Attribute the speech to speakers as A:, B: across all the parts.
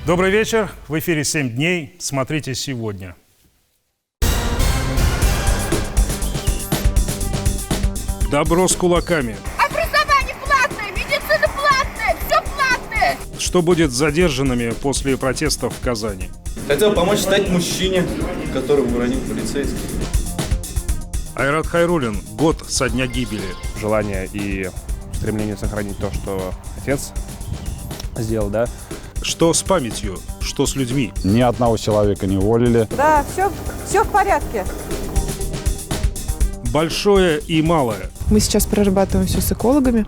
A: Добрый вечер. В эфире «7 дней». Смотрите сегодня. Добро с кулаками.
B: Образование платное, медицина платная, все платное.
A: Что будет с задержанными после протестов в Казани?
C: Хотел помочь стать мужчине, которого уронил полицейский.
A: Айрат Хайруллин. Год со дня гибели.
D: Желание и стремление сохранить то, что отец сделал, да.
A: Что с памятью? Что с людьми?
E: Ни одного человека не уволили.
F: Да, все в порядке.
A: Большое и малое.
G: Мы сейчас прорабатываем все с экологами,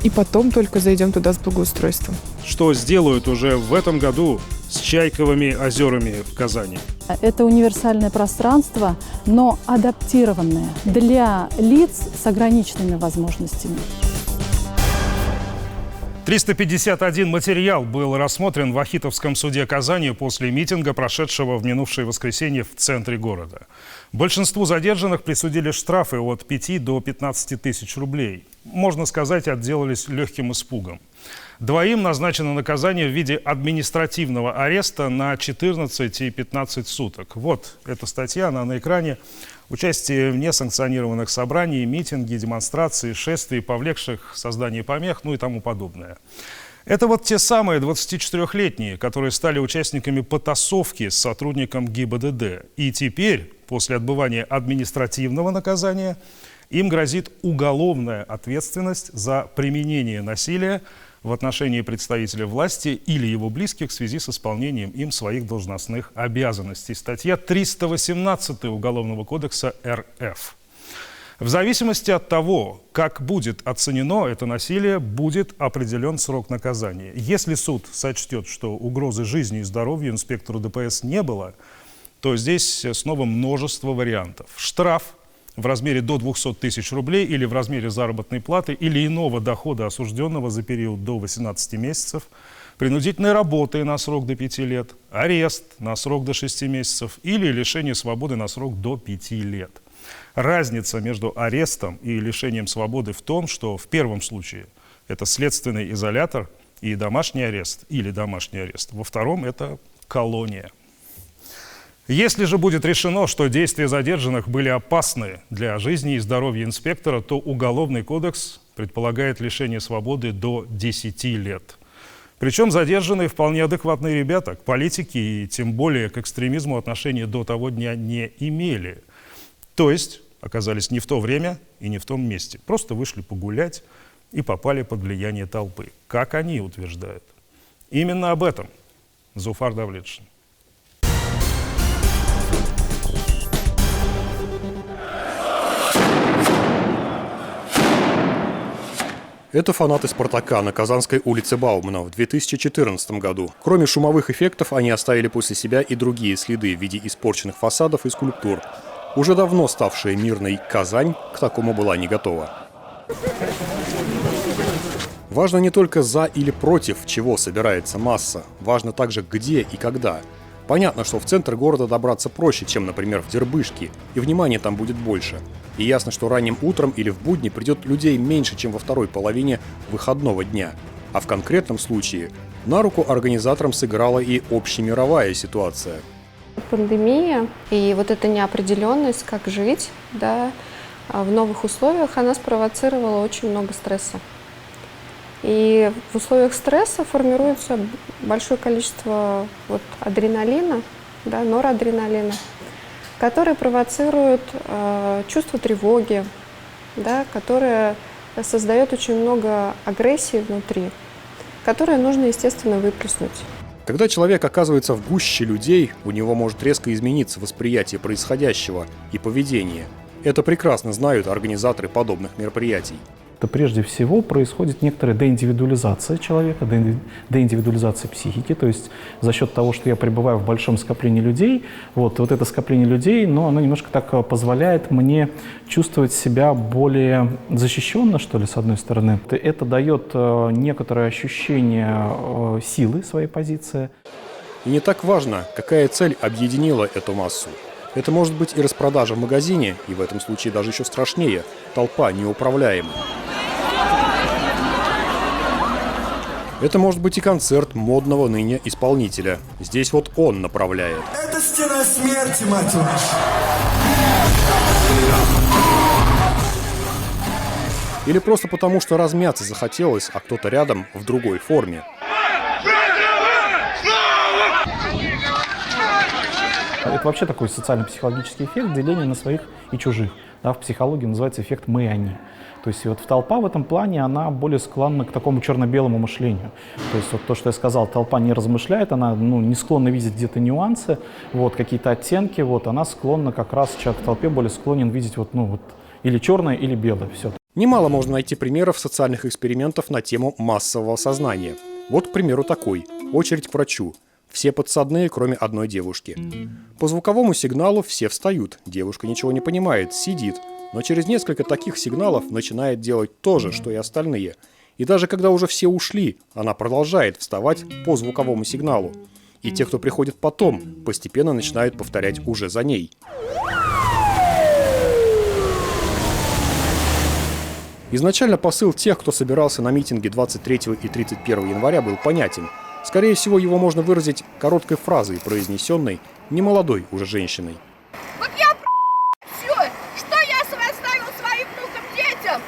G: и потом только зайдем туда с благоустройством.
A: Что сделают уже в этом году с Чайковыми озерами в Казани?
H: Это универсальное пространство, но адаптированное для лиц с ограниченными возможностями.
A: 351 материал был рассмотрен в Ахитовском суде Казани после митинга, прошедшего в минувшее воскресенье в центре города. Большинству задержанных присудили штрафы от 5 до 15 тысяч рублей. Можно сказать, отделались легким испугом. Двоим назначено наказание в виде административного ареста на 14 и 15 суток. Вот эта статья, она на экране. Участие в несанкционированных собраниях, митинги, демонстрации, шествий, повлекших создание помех, ну и тому подобное. Это вот те самые 24-летние, которые стали участниками потасовки с сотрудником ГИБДД. И теперь, после отбывания административного наказания, им грозит уголовная ответственность за применение насилия в отношении представителя власти или его близких в связи с исполнением им своих должностных обязанностей. Статья 318 Уголовного кодекса РФ. В зависимости от того, как будет оценено это насилие, будет определен срок наказания. Если суд сочтет, что угрозы жизни и здоровью инспектору ДПС не было, то здесь снова множество вариантов. Штраф в размере до 200 тысяч рублей или в размере заработной платы или иного дохода осужденного за период до 18 месяцев, принудительной работы на срок до 5 лет, арест на срок до 6 месяцев или лишение свободы на срок до 5 лет. Разница между арестом и лишением свободы в том, что в первом случае это следственный изолятор и домашний арест или домашний арест, во втором это колония. Если же будет решено, что действия задержанных были опасны для жизни и здоровья инспектора, то Уголовный кодекс предполагает лишение свободы до 10 лет. Причем задержанные вполне адекватные ребята к политике и тем более к экстремизму отношения до того дня не имели. То есть оказались не в то время и не в том месте. Просто вышли погулять и попали под влияние толпы. Как они утверждают. Именно об этом Зуфар Давлетшин.
I: Это фанаты «Спартака» на Казанской улице Баумана в 2014 году. Кроме шумовых эффектов, они оставили после себя и другие следы в виде испорченных фасадов и скульптур. Уже давно ставшая мирной Казань к такому была не готова. Важно не только за или против чего собирается масса, важно также где и когда. Понятно, что в центр города добраться проще, чем, например, в Дербышке, и внимания там будет больше. И ясно, что ранним утром или в будни придет людей меньше, чем во второй половине выходного дня. А в конкретном случае на руку организаторам сыграла и общемировая ситуация.
J: Пандемия и вот эта неопределенность, как жить, да, в новых условиях, она спровоцировала очень много стресса. И в условиях стресса формируется большое количество адреналина, да, норадреналина, который провоцирует чувство тревоги, да, которое создает очень много агрессии внутри, которое нужно, естественно, выплеснуть.
I: Когда человек оказывается в гуще людей, у него может резко измениться восприятие происходящего и поведение. Это прекрасно знают организаторы подобных мероприятий.
K: То прежде всего происходит некоторая деиндивидуализация человека, деиндивидуализация психики, то есть за счет того, что я пребываю в большом скоплении людей, вот это скопление людей, но оно немножко так позволяет мне чувствовать себя более защищенно, что ли, с одной стороны. Это дает некоторое ощущение силы своей позиции.
I: И не так важно, какая цель объединила эту массу. Это может быть и распродажа в магазине, и в этом случае даже еще страшнее – толпа неуправляема. Это может быть и концерт модного ныне исполнителя. Здесь вот он направляет.
L: Это стена смерти, мать вашу.
I: Или просто потому, что размяться захотелось, а кто-то рядом в другой форме.
K: Это вообще такой социально-психологический эффект деления на своих и чужих. Да, в психологии называется эффект «мы» и «они». То есть вот толпа в этом плане, она более склонна к такому черно-белому мышлению. То есть вот то, что я сказал, толпа не размышляет, она не склонна видеть где-то нюансы, вот, какие-то оттенки, вот, она склонна как раз, человек в толпе более склонен видеть или черное, или белое, все.
I: Немало можно найти примеров социальных экспериментов на тему массового сознания. Вот, к примеру, такой. Очередь к врачу. Все подсадные, кроме одной девушки. По звуковому сигналу все встают. Девушка ничего не понимает, сидит. Но через несколько таких сигналов начинает делать то же, что и остальные. И даже когда уже все ушли, она продолжает вставать по звуковому сигналу. И те, кто приходит потом, постепенно начинают повторять уже за ней. Изначально посыл тех, кто собирался на митинге 23 и 31 января, был понятен. Скорее всего, его можно выразить короткой фразой, произнесенной немолодой уже женщиной.
B: Вот я все, что я оставил своим внукам, детям?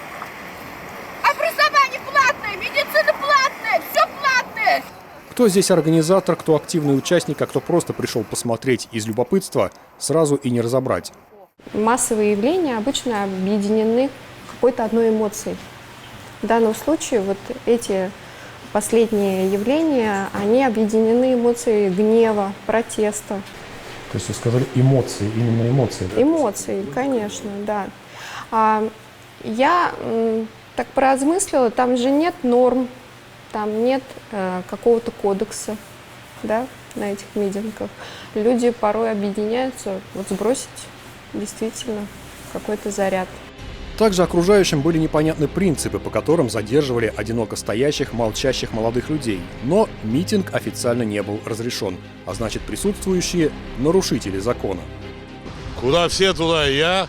B: Образование платное, медицина платная, все платное.
I: Кто здесь организатор, кто активный участник, а кто просто пришел посмотреть из любопытства, сразу и не разобрать.
J: Массовые явления обычно объединены какой-то одной эмоцией. В данном случае вот эти последние явления, они объединены эмоцией гнева, протеста.
K: То есть вы сказали эмоции, именно эмоции? Да?
J: Эмоции, конечно, да. Я так поразмыслила, там же нет норм, там нет какого-то кодекса, да, на этих митингах. Люди порой объединяются, вот сбросить действительно какой-то заряд.
I: Также окружающим были непонятны принципы, по которым задерживали одиноко стоящих, молчащих молодых людей. Но митинг официально не был разрешен, а значит присутствующие – нарушители закона.
M: Куда все, туда и я.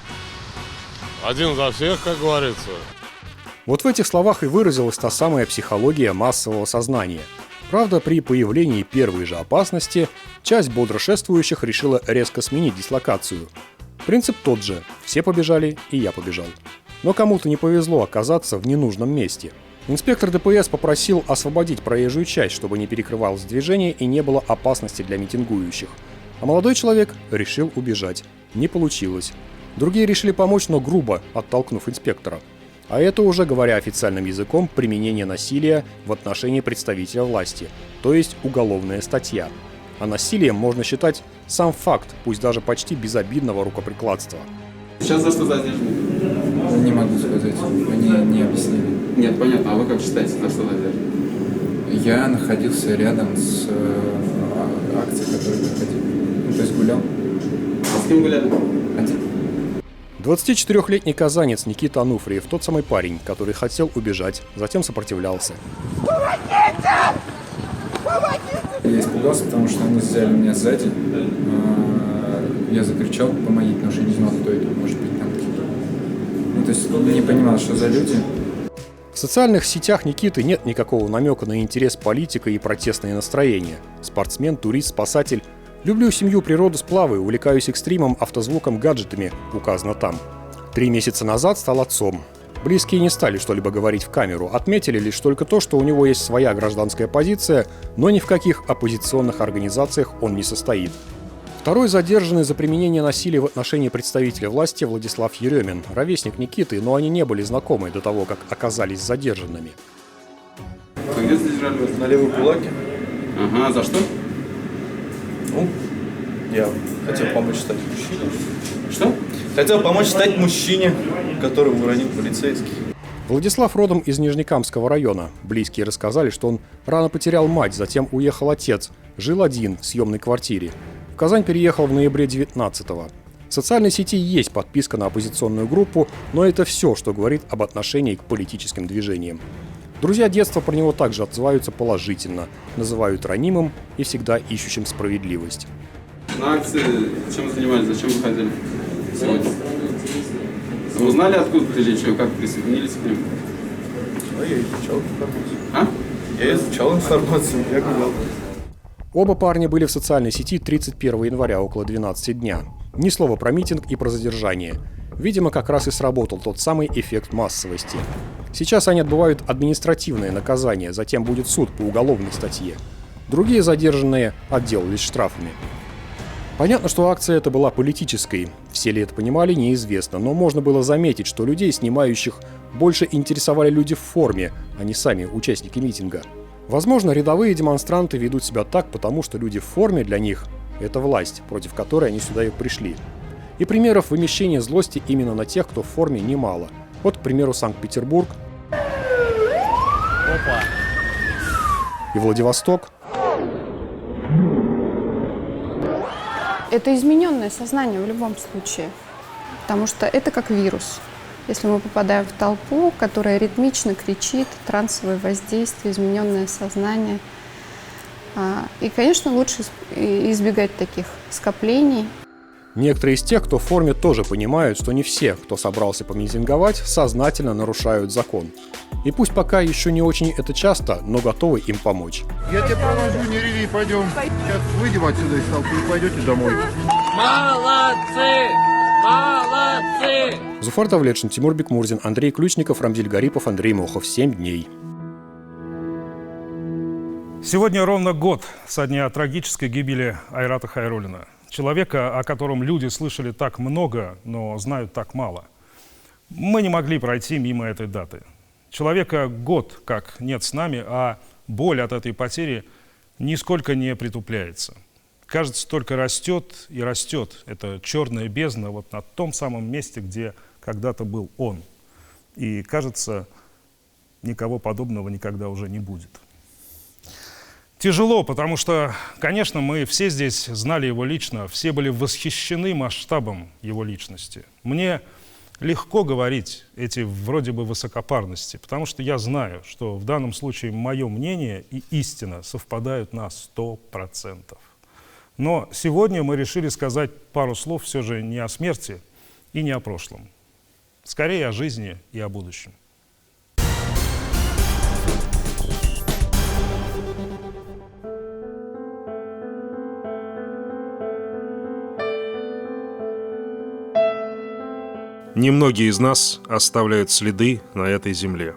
M: Один за всех, как говорится.
I: Вот в этих словах и выразилась та самая психология массового сознания. Правда, при появлении первой же опасности часть бодршествующих решила резко сменить дислокацию. Принцип тот же – все побежали, и я побежал. Но кому-то не повезло оказаться в ненужном месте. Инспектор ДПС попросил освободить проезжую часть, чтобы не перекрывалось движение и не было опасности для митингующих. А молодой человек решил убежать. Не получилось. Другие решили помочь, но грубо, оттолкнув инспектора. А это уже, говоря официальным языком, применение насилия в отношении представителя власти, то есть уголовная статья. А насилием можно считать сам факт, пусть даже почти безобидного рукоприкладства.
C: Сейчас за что задержаны?
N: Не могу сказать, мне не объяснили.
C: Нет, понятно. А вы как считаете, за что задержаны?
N: Я находился рядом с акцией, которая проходила. То есть гулял.
C: А с кем гуляли?
N: Один.
I: 24-летний казанец Никита Ануфриев, тот самый парень, который хотел убежать, затем сопротивлялся.
L: Помогите! Помогите!
N: Я испугался, потому что они взяли меня сзади. Я закричал «помогите», потому что я не знал, кто это, может быть, там какие-то. То есть не понимал, что за люди.
I: В социальных сетях Никиты нет никакого намека на интерес политика и протестные настроения. Спортсмен, турист, спасатель. Люблю семью, природу, сплавы, увлекаюсь экстримом, автозвуком, гаджетами, указано там. 3 месяца назад стал отцом. Близкие не стали что-либо говорить в камеру, отметили лишь только то, что у него есть своя гражданская позиция, но ни в каких оппозиционных организациях он не состоит. Второй задержанный за применение насилия в отношении представителя власти Владислав Еремин, ровесник Никиты, но они не были знакомы до того, как оказались задержанными.
C: А где задержали вас? На левой кулаке. Ага, за что? Ну, я хотел помочь стать мужчине. Что? Хотел помочь стать мужчине, которого уронил полицейский.
I: Владислав родом из Нижнекамского района. Близкие рассказали, что он рано потерял мать, затем уехал отец, жил один в съемной квартире. В Казань переехал в ноябре 19-го. В социальной сети есть подписка на оппозиционную группу, но это все, что говорит об отношении к политическим движениям. Друзья детства про него также отзываются положительно, называют ранимым и всегда ищущим справедливость.
C: На акции чем занимались, зачем вы ходили сегодня? Вы узнали, откуда приличие, как присоединились к ним?
N: Я изучал информацию.
C: А? Я изучал информацию, я гулял.
I: Оба парня были в социальной сети 31 января около 12 дня. Ни слова про митинг и про задержание. Видимо, как раз и сработал тот самый эффект массовости. Сейчас они отбывают административное наказание, затем будет суд по уголовной статье. Другие задержанные отделались штрафами. Понятно, что акция эта была политической. Все ли это понимали, неизвестно, но можно было заметить, что людей, снимающих, больше интересовали люди в форме, а не сами участники митинга. Возможно, рядовые демонстранты ведут себя так, потому что люди в форме для них – это власть, против которой они сюда и пришли. И примеров вымещения злости именно на тех, кто в форме, немало. Вот, к примеру, Санкт-Петербург и Владивосток.
J: Это измененное сознание в любом случае, потому что это как вирус. Если мы попадаем в толпу, которая ритмично кричит, трансовое воздействие, измененное сознание. И, конечно, лучше избегать таких скоплений.
I: Некоторые из тех, кто в форме, тоже понимают, что не все, кто собрался помитинговать, сознательно нарушают закон. И пусть пока еще не очень это часто, но готовы им помочь.
O: Я тебя провожу, не реви, пойдем. Сейчас выйдем отсюда из толпы и пойдете домой.
L: Молодцы! Молодцы!
I: Зуфар Давлетшин, Тимур Бекмурзин, Андрей Ключников, Рамзиль Гарипов, Андрей Мохов. 7 дней.
A: Сегодня ровно год со дня трагической гибели Айрата Хайруллина. Человека, о котором люди слышали так много, но знают так мало. Мы не могли пройти мимо этой даты. Человека год как нет с нами, а боль от этой потери нисколько не притупляется. Кажется, только растет и растет эта черная бездна вот на том самом месте, где когда-то был он. И кажется, никого подобного никогда уже не будет. Тяжело, потому что, конечно, мы все здесь знали его лично, все были восхищены масштабом его личности. Мне легко говорить эти вроде бы высокопарности, потому что я знаю, что в данном случае мое мнение и истина совпадают на 100%. Но сегодня мы решили сказать пару слов все же не о смерти и не о прошлом. Скорее о жизни и о будущем. Немногие из нас оставляют следы на этой земле.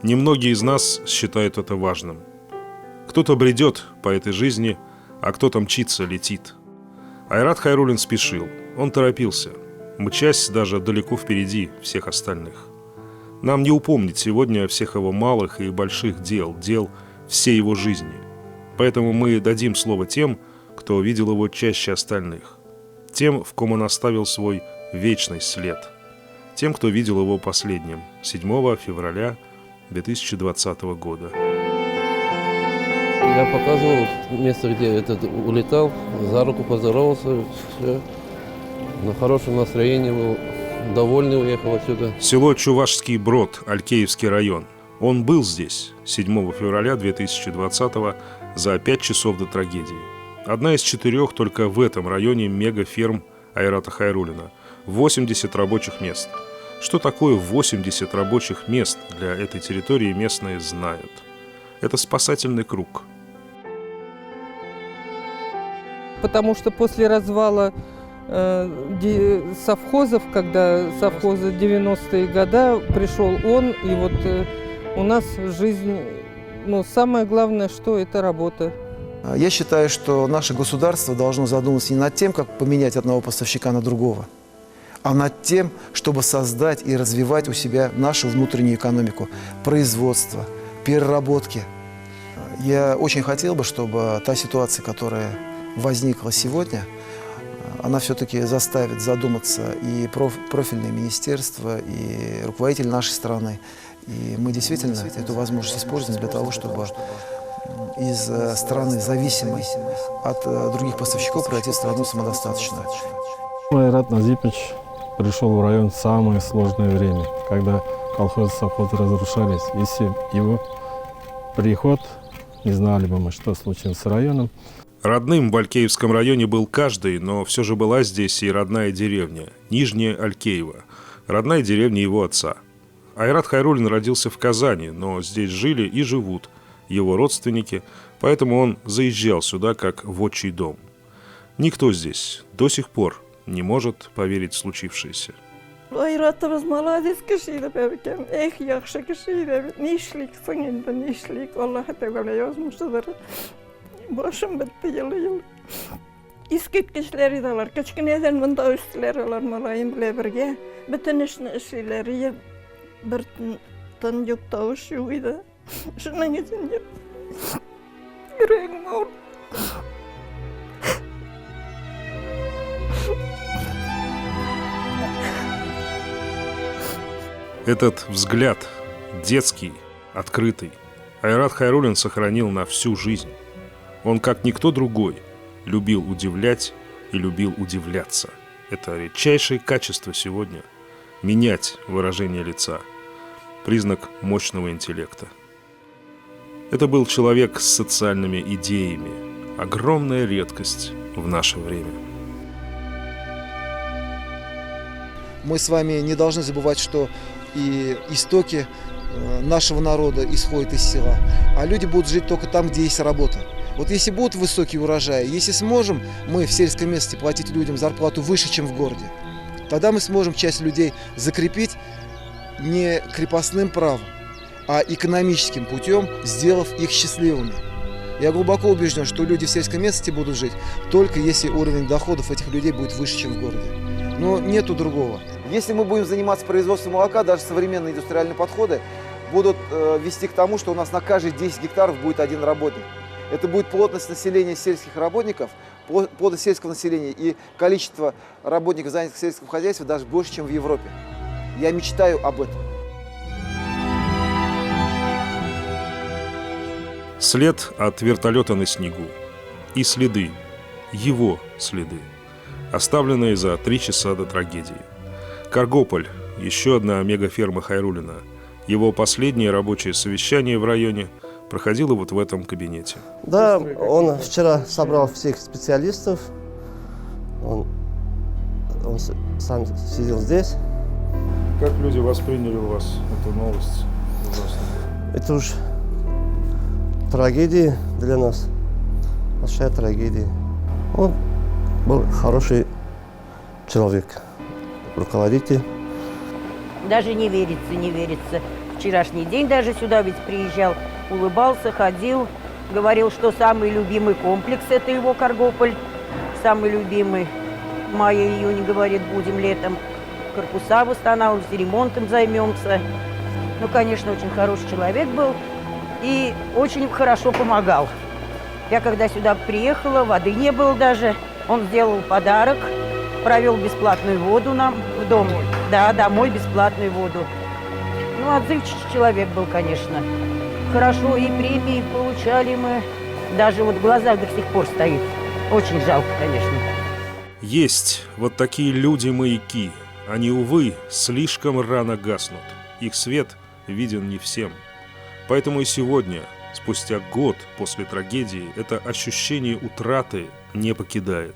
A: Немногие из нас считают это важным. Кто-то бредет по этой жизни, а кто-то мчится, летит. Айрат Хайруллин спешил, он торопился, мчась даже далеко впереди всех остальных. Нам не упомнить сегодня всех его малых и больших дел всей его жизни. Поэтому мы дадим слово тем, кто видел его чаще остальных. Тем, в ком он оставил свой вечный след. Тем, кто видел его последним, 7 февраля 2020 года.
P: Я показывал место, где этот улетал, за руку поздоровался, все. На хорошем настроении был, довольный уехал отсюда.
A: Село Чувашский Брод, Алькеевский район. Он был здесь 7 февраля 2020 за 5 часов до трагедии. Одна из 4 только в этом районе мегаферм Айрата Хайруллина. 80 рабочих мест. Что такое 80 рабочих мест для этой территории, местные знают. Это спасательный круг.
F: Потому что после развала совхозов, когда совхозы 90-е годы, пришел он, и вот у нас жизнь, самое главное, что это работа.
Q: Я считаю, что наше государство должно задуматься не над тем, как поменять одного поставщика на другого, а над тем, чтобы создать и развивать у себя нашу внутреннюю экономику, производство, переработки. Я очень хотел бы, чтобы та ситуация, которая возникла сегодня, она все-таки заставит задуматься и профильное министерство, и руководитель нашей страны. И мы действительно эту возможность используем для того, чтобы из страны, зависимой от других поставщиков, превратить страну в самодостаточную.
R: Айрат Назипович пришел в район в самое сложное время, когда колхозы, совхозы разрушались. Если его приход, не знали бы мы, что случилось с районом.
A: Родным в Алькеевском районе был каждый, но все же была здесь и родная деревня, Нижняя Алькеево, родная деревня его отца. Айрат Хайруллин родился в Казани, но здесь жили и живут его родственники, поэтому он заезжал сюда как в отчий дом. Никто здесь до сих пор не может поверить в случившееся.
B: Ayratımız malades kişiydi bebeğim. Yaxşı kişiydi. Ne işliksin indi, ne işlik. Allah'a Teala yazmıştır. Başım bitti yılı. İskitkiçleri de var. Kichkineden bunda üstleri olar malayım bile birge. Bütün işleri bir tın yok tavuş yok idi. Şunun için yüreğim oldu.
A: Этот взгляд, детский, открытый, Айрат Хайруллин сохранил на всю жизнь. Он, как никто другой, любил удивлять и любил удивляться. Это редчайшее качество сегодня – менять выражение лица, признак мощного интеллекта. Это был человек с социальными идеями, огромная редкость в наше время.
Q: Мы с вами не должны забывать, что и истоки нашего народа исходят из села, а люди будут жить только там, где есть работа. Вот если будут высокие урожаи, если сможем мы в сельской местности платить людям зарплату выше, чем в городе, тогда мы сможем часть людей закрепить не крепостным правом, а экономическим путем, сделав их счастливыми. Я глубоко убежден, что люди в сельской местности будут жить только если уровень доходов этих людей будет выше, чем в городе. Но нету другого. Если мы будем заниматься производством молока, даже современные индустриальные подходы будут вести к тому, что у нас на каждые 10 гектаров будет один работник. Это будет плотность населения сельских работников, плотность сельского населения и количество работников, занятых в сельском хозяйстве, даже больше, чем в Европе. Я мечтаю об этом.
A: След от вертолета на снегу. И следы, его следы, оставленные за 3 часа до трагедии. Каргополь, еще одна мегаферма Хайруллина. Его последнее рабочее совещание в районе проходило вот в этом кабинете.
S: Да, он вчера собрал всех специалистов. Он сам сидел здесь.
A: Как люди восприняли у вас эту новость ужасную?
S: Это уж трагедия для нас. Большая трагедия. Он был хороший человек, руководитель.
T: Даже не верится, не верится. Вчерашний день даже сюда ведь приезжал, улыбался, ходил, говорил, что самый любимый комплекс – это его Каргополь. Самый любимый. В мае-июне, говорит, будем летом. Корпуса восстанавливать, ремонтом займемся. Ну, конечно, очень хороший человек был и очень хорошо помогал. Я когда сюда приехала, воды не было даже. Он сделал подарок, провел бесплатную воду нам в дом. Да, домой бесплатную воду. Ну, отзывчивый человек был, конечно. Хорошо, и премии получали мы. Даже вот в глазах до сих пор стоит. Очень жалко, конечно.
A: Есть вот такие люди-маяки. Они, увы, слишком рано гаснут. Их свет виден не всем. Поэтому и сегодня, спустя год после трагедии, это ощущение утраты не покидает.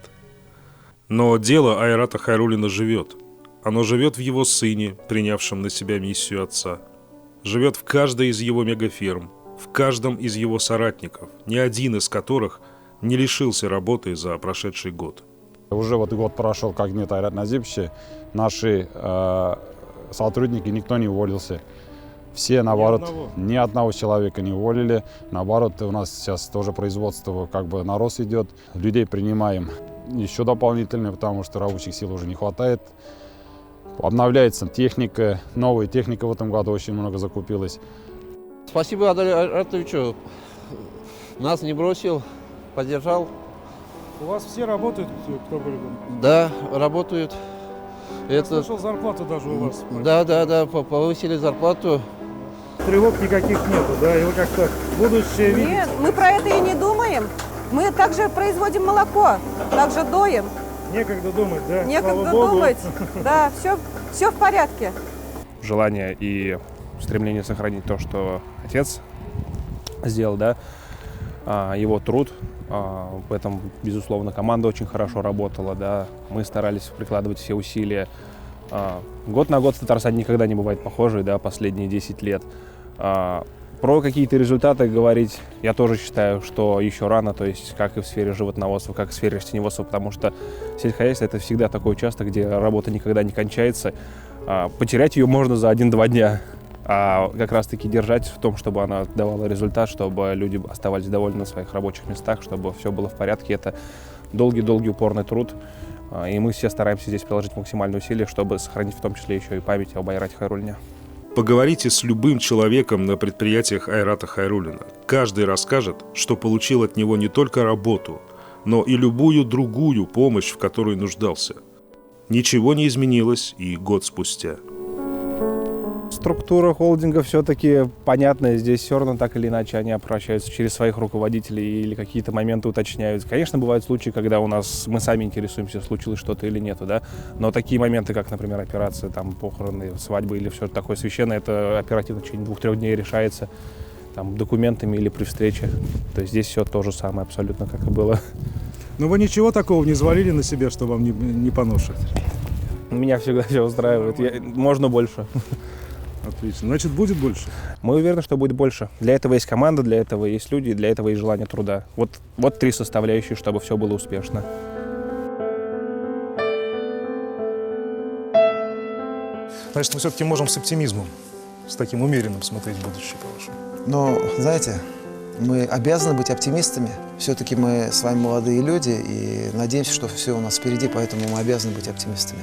A: Но дело Айрата Хайруллина живет. Оно живет в его сыне, принявшем на себя миссию отца. Живет в каждой из его мегаферм, в каждом из его соратников, ни один из которых не лишился работы за прошедший год.
E: Уже вот год прошел, как нет Айрата Назиповича, наши сотрудники, никто не уволился. Все, наоборот, ни одного человека не уволили. Наоборот, у нас сейчас тоже производство как бы на рост идет. Людей принимаем еще дополнительно, потому что рабочих сил уже не хватает. Обновляется техника, новая техника в этом году очень много закупилась.
P: Спасибо Айратовичу. Нас не бросил, поддержал.
A: У вас все работают, кто были?
P: Да, работают.
A: Я слышал, зарплату даже у вас.
P: Да, повысили зарплату.
A: Тревог никаких нету, да? И вы как-то будущее видите?
U: Нет, мы про это и не думаем. Мы также производим молоко, также доим.
A: Некогда думать, да?
U: Некогда думать, да, все в порядке.
D: Желание и стремление сохранить то, что отец сделал, да, его труд. В этом, безусловно, команда очень хорошо работала, да. Мы старались прикладывать все усилия. Год на год в Татарстане никогда не бывает похожий, да, последние 10 лет. Про какие-то результаты говорить я тоже считаю, что еще рано, то есть как и в сфере животноводства, как и в сфере растениеводства, потому что сельскохозяйство — это всегда такой участок, где работа никогда не кончается. Потерять ее можно за 1-2 дня, а как раз-таки держать в том, чтобы она давала результат, чтобы люди оставались довольны на своих рабочих местах, чтобы все было в порядке. Это долгий-долгий упорный труд, и мы все стараемся здесь приложить максимальные усилия, чтобы сохранить в том числе еще и память об Айрате Хайруллине.
A: Поговорите с любым человеком на предприятиях Айрата Хайруллина. Каждый расскажет, что получил от него не только работу, но и любую другую помощь, в которой нуждался. Ничего не изменилось и год спустя.
D: Структура холдинга все-таки понятная. Здесь все равно так или иначе они обращаются через своих руководителей или какие-то моменты уточняют. Конечно, бывают случаи, когда мы сами интересуемся, случилось что-то или нету, да. Но такие моменты, как, например, операция, там, похороны, свадьбы или все такое священное, это оперативно в течение 2-3 дней решается там, документами или при встрече. То есть здесь все то же самое абсолютно, как и было.
A: Но вы ничего такого не взвалили на себя, что вам не по ноше?
D: Меня всегда все устраивает. Можно больше.
A: Отлично. Значит, будет больше?
D: Мы уверены, что будет больше. Для этого есть команда, для этого есть люди, для этого есть желание труда. Вот 3 составляющие, чтобы все было успешно.
A: Значит, мы все-таки можем с оптимизмом, с таким умеренным смотреть в будущее, по-вашему.
Q: Но, знаете, мы обязаны быть оптимистами. Все-таки мы с вами молодые люди и надеемся, что все у нас впереди, поэтому мы обязаны быть оптимистами.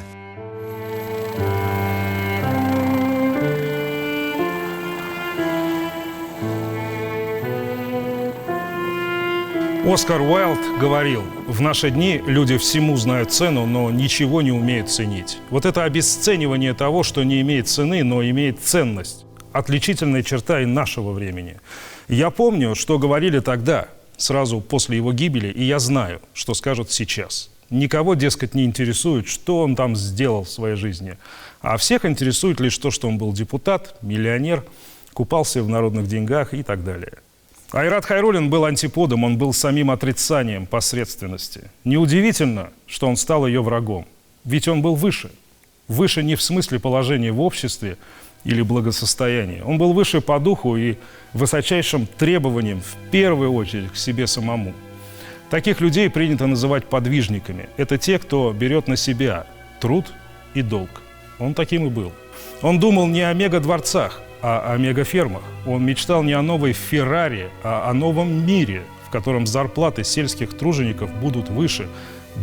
A: Оскар Уайлд говорил: в наши дни люди всему знают цену, но ничего не умеют ценить. Вот это обесценивание того, что не имеет цены, но имеет ценность. Отличительная черта и нашего времени. Я помню, что говорили тогда, сразу после его гибели, и я знаю, что скажут сейчас. Никого, дескать, не интересует, что он там сделал в своей жизни. А всех интересует лишь то, что он был депутат, миллионер, купался в народных деньгах и так далее. Айрат Хайруллин был антиподом, он был самим отрицанием посредственности. Неудивительно, что он стал ее врагом. Ведь он был выше. Выше не в смысле положения в обществе или благосостояния. Он был выше по духу и высочайшим требованиям, в первую очередь, к себе самому. Таких людей принято называть подвижниками. Это те, кто берет на себя труд и долг. Он таким и был. Он думал не о мега-дворцах, а о мегафермах. Он мечтал не о новой Феррари, а о новом мире, в котором зарплаты сельских тружеников будут выше,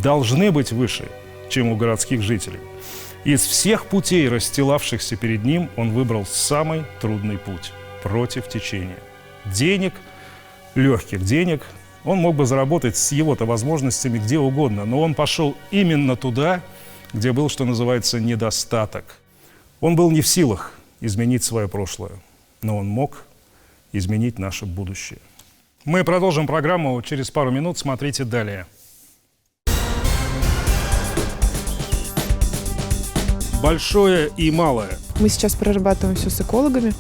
A: должны быть выше, чем у городских жителей. Из всех путей, расстилавшихся перед ним, он выбрал самый трудный путь – против течения. Денег, легких денег, он мог бы заработать с его-то возможностями где угодно, но он пошел именно туда, где был, что называется, недостаток. Он был не в силах изменить свое прошлое, но он мог изменить наше будущее. Мы продолжим программу через пару минут. Смотрите далее. Большое и малое.
G: Мы сейчас прорабатываем все с экологами,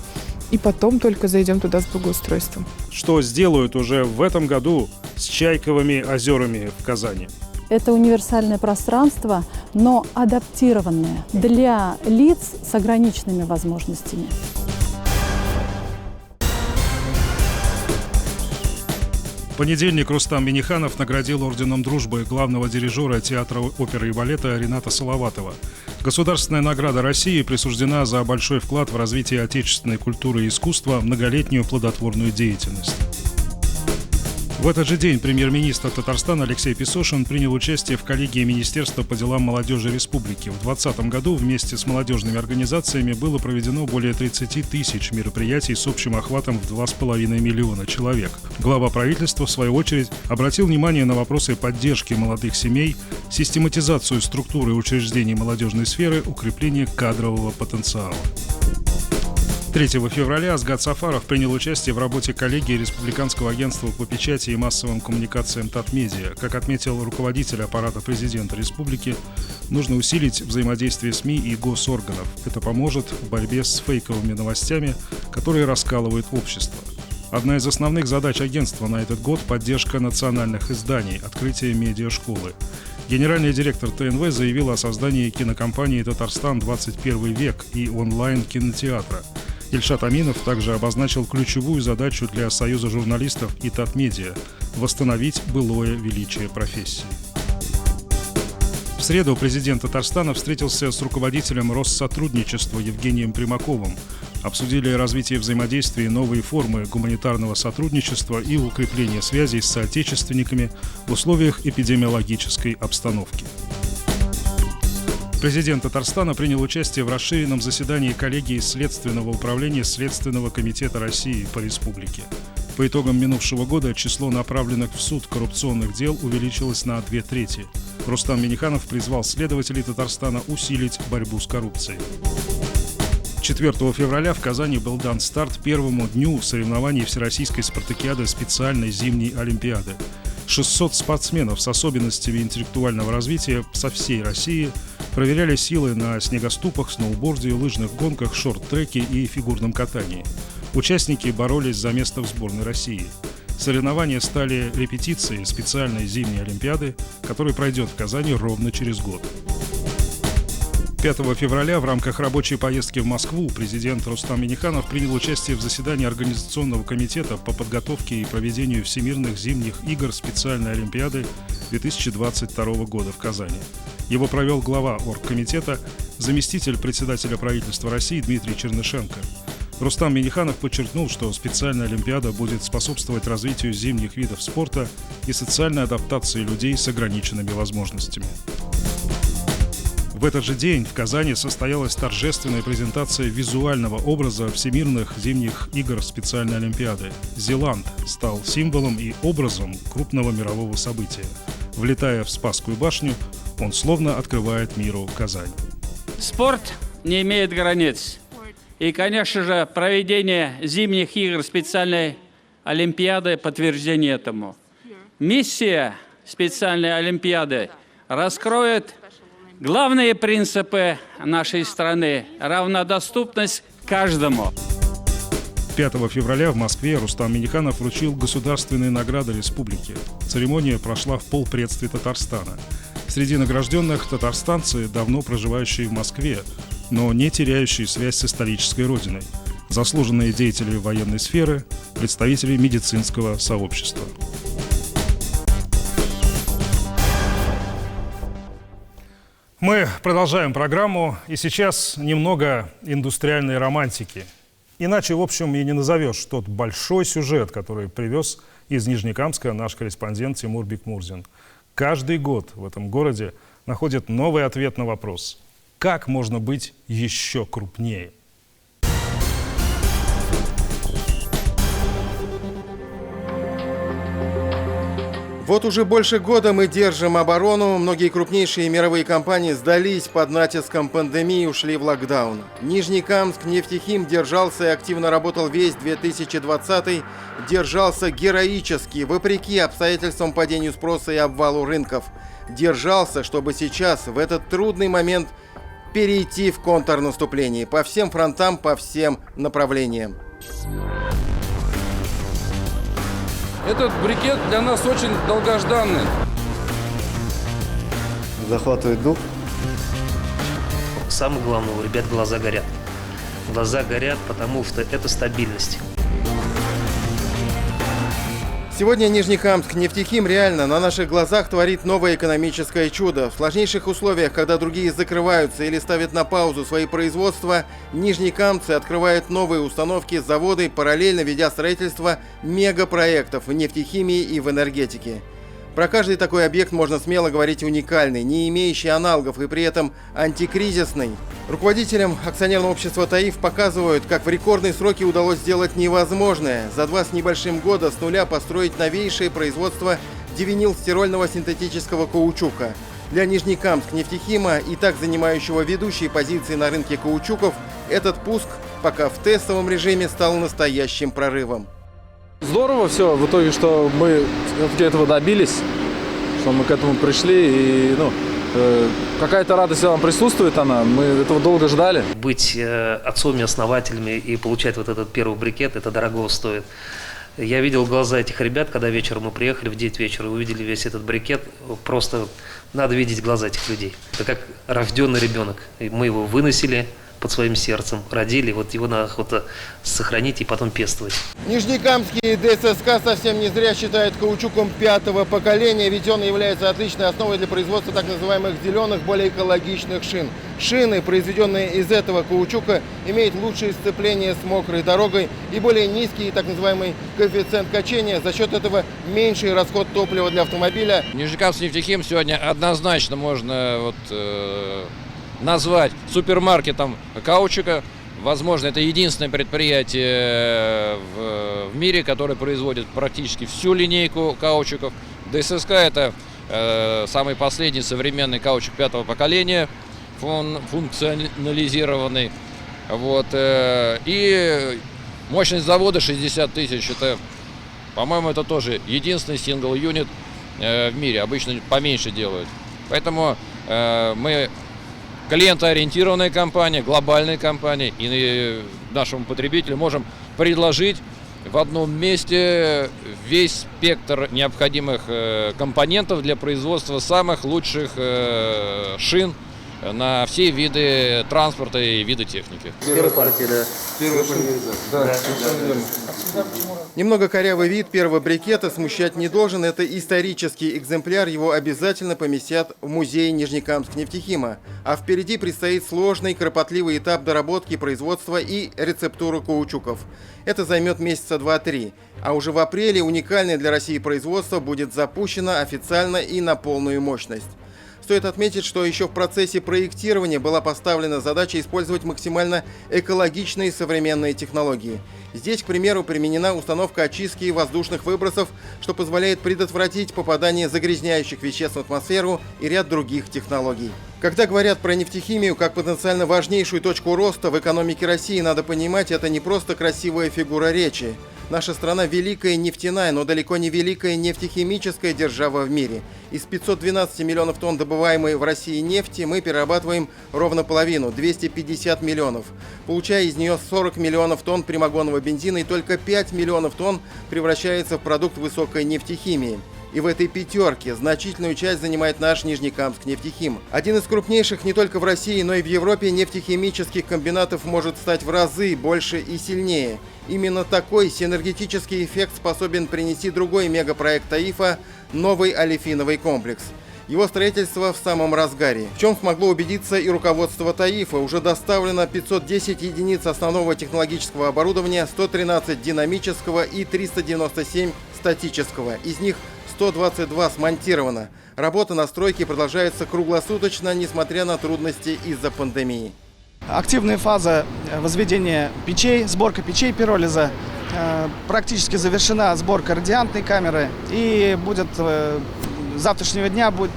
G: и потом только зайдем туда с благоустройством.
A: Что сделают уже в этом году с Чайковыми озерами в Казани?
H: Это универсальное пространство, но адаптированное для лиц с ограниченными возможностями.
A: В понедельник Рустам Минниханов наградил орденом Дружбы главного дирижера театра оперы и балета Рената Салаватова. Государственная награда России присуждена за большой вклад в развитие отечественной культуры и искусства, многолетнюю плодотворную деятельность. В этот же день премьер-министр Татарстана Алексей Песошин принял участие в коллегии Министерства по делам молодежи республики. В 2020 году вместе с молодежными организациями было проведено более 30 тысяч мероприятий с общим охватом в 2,5 миллиона человек. Глава правительства, в свою очередь, обратил внимание на вопросы поддержки молодых семей, систематизацию структуры учреждений молодежной сферы, укрепление кадрового потенциала. 3 февраля Асгат Сафаров принял участие в работе коллегии Республиканского агентства по печати и массовым коммуникациям Татмедиа. Как отметил руководитель аппарата президента республики, нужно усилить взаимодействие СМИ и госорганов. Это поможет в борьбе с фейковыми новостями, которые раскалывают общество. Одна из основных задач агентства на этот год – поддержка национальных изданий, открытие медиашколы. Генеральный директор ТНВ заявил о создании кинокомпании «Татарстан 21 век» и онлайн-кинотеатра. Ильшат Аминов также обозначил ключевую задачу для Союза журналистов и Татмедиа – восстановить былое величие профессии. В среду президент Татарстана встретился с руководителем Россотрудничества Евгением Примаковым. Обсудили развитие взаимодействия и новые формы гуманитарного сотрудничества и укрепление связей с соотечественниками в условиях эпидемиологической обстановки. Президент Татарстана принял участие в расширенном заседании коллегии Следственного управления Следственного комитета России по республике. По итогам минувшего года число направленных в суд коррупционных дел увеличилось на 2/3. Рустам Минниханов призвал следователей Татарстана усилить борьбу с коррупцией. 4 февраля в Казани был дан старт первому дню соревнований Всероссийской спартакиады специальной зимней олимпиады. 600 спортсменов с особенностями интеллектуального развития со всей России проверяли силы на снегоступах, сноуборде, лыжных гонках, шорт-треке и фигурном катании. Участники боролись за место в сборной России. Соревнования стали репетицией специальной зимней олимпиады, которая пройдет в Казани ровно через год. 5 февраля в рамках рабочей поездки в Москву президент Рустам Минниханов принял участие в заседании Организационного комитета по подготовке и проведению Всемирных зимних игр специальной олимпиады 2022 года в Казани. Его провел глава оргкомитета, заместитель председателя правительства России Дмитрий Чернышенко. Рустам Минниханов подчеркнул, что специальная олимпиада будет способствовать развитию зимних видов спорта и социальной адаптации людей с ограниченными возможностями. В этот же день в Казани состоялась торжественная презентация визуального образа Всемирных зимних игр специальной олимпиады. Зеланд стал символом и образом крупного мирового события. Влетая в Спасскую башню, он словно открывает миру Казань.
L: Спорт не имеет границ. И, конечно же, проведение зимних игр специальной олимпиады – подтверждение этому. Миссия специальной олимпиады раскроет главные принципы нашей страны – равнодоступность каждому.
A: 5 февраля в Москве Рустам Минниханов вручил государственные награды республики. Церемония прошла в полпредстве Татарстана. Среди награжденных татарстанцы, давно проживающие в Москве, но не теряющие связь с исторической родиной, заслуженные деятели военной сферы, представители медицинского сообщества. Мы продолжаем программу, и сейчас немного индустриальной романтики. Иначе, в общем, и не назовешь тот большой сюжет, который привез из Нижнекамска наш корреспондент Тимур Бекмурзин. Каждый год в этом городе находят новый ответ на вопрос: как можно быть еще крупнее?
K: Вот уже больше года мы держим оборону. Многие крупнейшие мировые компании сдались под натиском пандемии и ушли в локдаун. Нижнекамск нефтехим держался и активно работал весь 2020. Держался героически, вопреки обстоятельствам падению спроса и обвалу рынков. Держался, чтобы сейчас, в этот трудный момент, перейти в контрнаступление по всем фронтам, по всем направлениям.
V: Этот брикет для нас очень долгожданный.
S: Захватывает дух.
W: Самое главное, у ребят глаза горят. Глаза горят, потому что это стабильность.
K: Сегодня Нижнекамск нефтехим реально на наших глазах творит новое экономическое чудо. В сложнейших условиях, когда другие закрываются или ставят на паузу свои производства, нижнекамцы открывают новые установки, заводы, параллельно ведя строительство мегапроектов в нефтехимии и в энергетике. Про каждый такой объект можно смело говорить уникальный, не имеющий аналогов и при этом антикризисный. Руководителям акционерного общества «Таиф» показывают, как в рекордные сроки удалось сделать невозможное. За 2 с небольшим года с нуля построить новейшее производство дивинилстирольного синтетического каучука. Для Нижнекамск нефтехима, и так занимающего ведущие позиции на рынке каучуков, этот пуск пока в тестовом режиме стал настоящим прорывом.
V: Здорово все в итоге, что мы этого добились, что мы к этому пришли. И, какая-то радость вам присутствует, мы этого долго ждали.
W: Быть отцами, основателями и получать вот этот первый брикет, это дорого стоит. Я видел глаза этих ребят, когда вечером мы приехали в 9 вечера и увидели весь этот брикет. Просто надо видеть глаза этих людей. Это как рожденный ребенок. И мы его выносили, под своим сердцем родили, вот его надо сохранить и потом пестовать.
K: Нижнекамский ДССК совсем не зря считают каучуком 5-го поколения, ведь он является отличной основой для производства так называемых зеленых, более экологичных шин. Шины, произведенные из этого каучука, имеют лучшее сцепление с мокрой дорогой и более низкий так называемый коэффициент качения. За счет этого меньший расход топлива для автомобиля.
C: Нижнекамск нефтехим сегодня однозначно можно назвать супермаркетом каучука. Возможно, это единственное предприятие в мире, которое производит практически всю линейку каучуков. ДССК – это самый последний современный каучук 5-го поколения, функционализированный. И мощность завода 60 тысяч. Это, по-моему, это тоже единственный сингл-юнит в мире. Обычно поменьше делают. Поэтому мы клиентоориентированная компания, глобальная компания, и нашему потребителю можем предложить в одном месте весь спектр необходимых компонентов для производства самых лучших шин на все виды транспорта и виды техники.
W: Первая партия, да.
K: Немного корявый вид первого брикета смущать не должен. Это исторический экземпляр, его обязательно поместят в музей Нижнекамск нефтехима. А впереди предстоит сложный, кропотливый этап доработки производства и рецептуры каучуков. Это займет месяца 2-3. А уже в апреле уникальное для России производство будет запущено официально и на полную мощность. Стоит отметить, что еще в процессе проектирования была поставлена задача использовать максимально экологичные современные технологии. Здесь, к примеру, применена установка очистки воздушных выбросов, что позволяет предотвратить попадание загрязняющих веществ в атмосферу и ряд других технологий. Когда говорят про нефтехимию как потенциально важнейшую точку роста в экономике России, надо понимать, это не просто красивая фигура речи. Наша страна великая нефтяная, но далеко не великая нефтехимическая держава в мире. Из 512 миллионов тонн добываемой в России нефти мы перерабатываем ровно половину – 250 миллионов. Получая из нее 40 миллионов тонн прямогонного бензина, и только 5 миллионов тонн превращается в продукт высокой нефтехимии. И в этой пятерке значительную часть занимает наш Нижнекамск нефтехим. Один из крупнейших не только в России, но и в Европе нефтехимических комбинатов может стать в разы больше и сильнее. Именно такой синергетический эффект способен принести другой мегапроект ТАИФа – новый олефиновый комплекс. Его строительство в самом разгаре. В чем смогло убедиться и руководство ТАИФа. Уже доставлено 510 единиц основного технологического оборудования, 113 динамического и 397 статического. Из них 122 смонтировано. Работа на стройке продолжается круглосуточно, несмотря на трудности из-за пандемии.
M: Активная фаза возведения печей, сборка печей пиролиза. Практически завершена сборка радиантной камеры. И будет с завтрашнего дня будет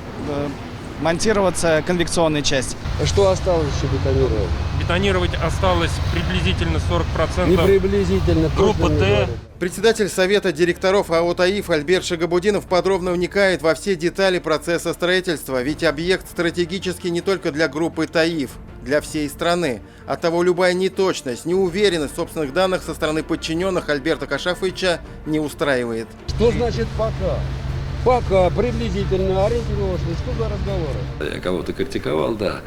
M: монтироваться конвекционная часть.
P: Что осталось еще бетонировать?
N: Бетонировать осталось приблизительно 40%.
P: Не приблизительно.
N: Группа Т.
K: Председатель Совета директоров АО «ТАИФ» Альберт Шагабудинов подробно вникает во все детали процесса строительства. Ведь объект стратегический не только для группы ТАИФ, для всей страны. Оттого любая неточность, неуверенность в собственных данных со стороны подчиненных Альберта Кашафовича не устраивает.
P: Что значит «пока»? Пока, приблизительно, ориентировочно, что за разговоры?
X: Я кого-то критиковал, да,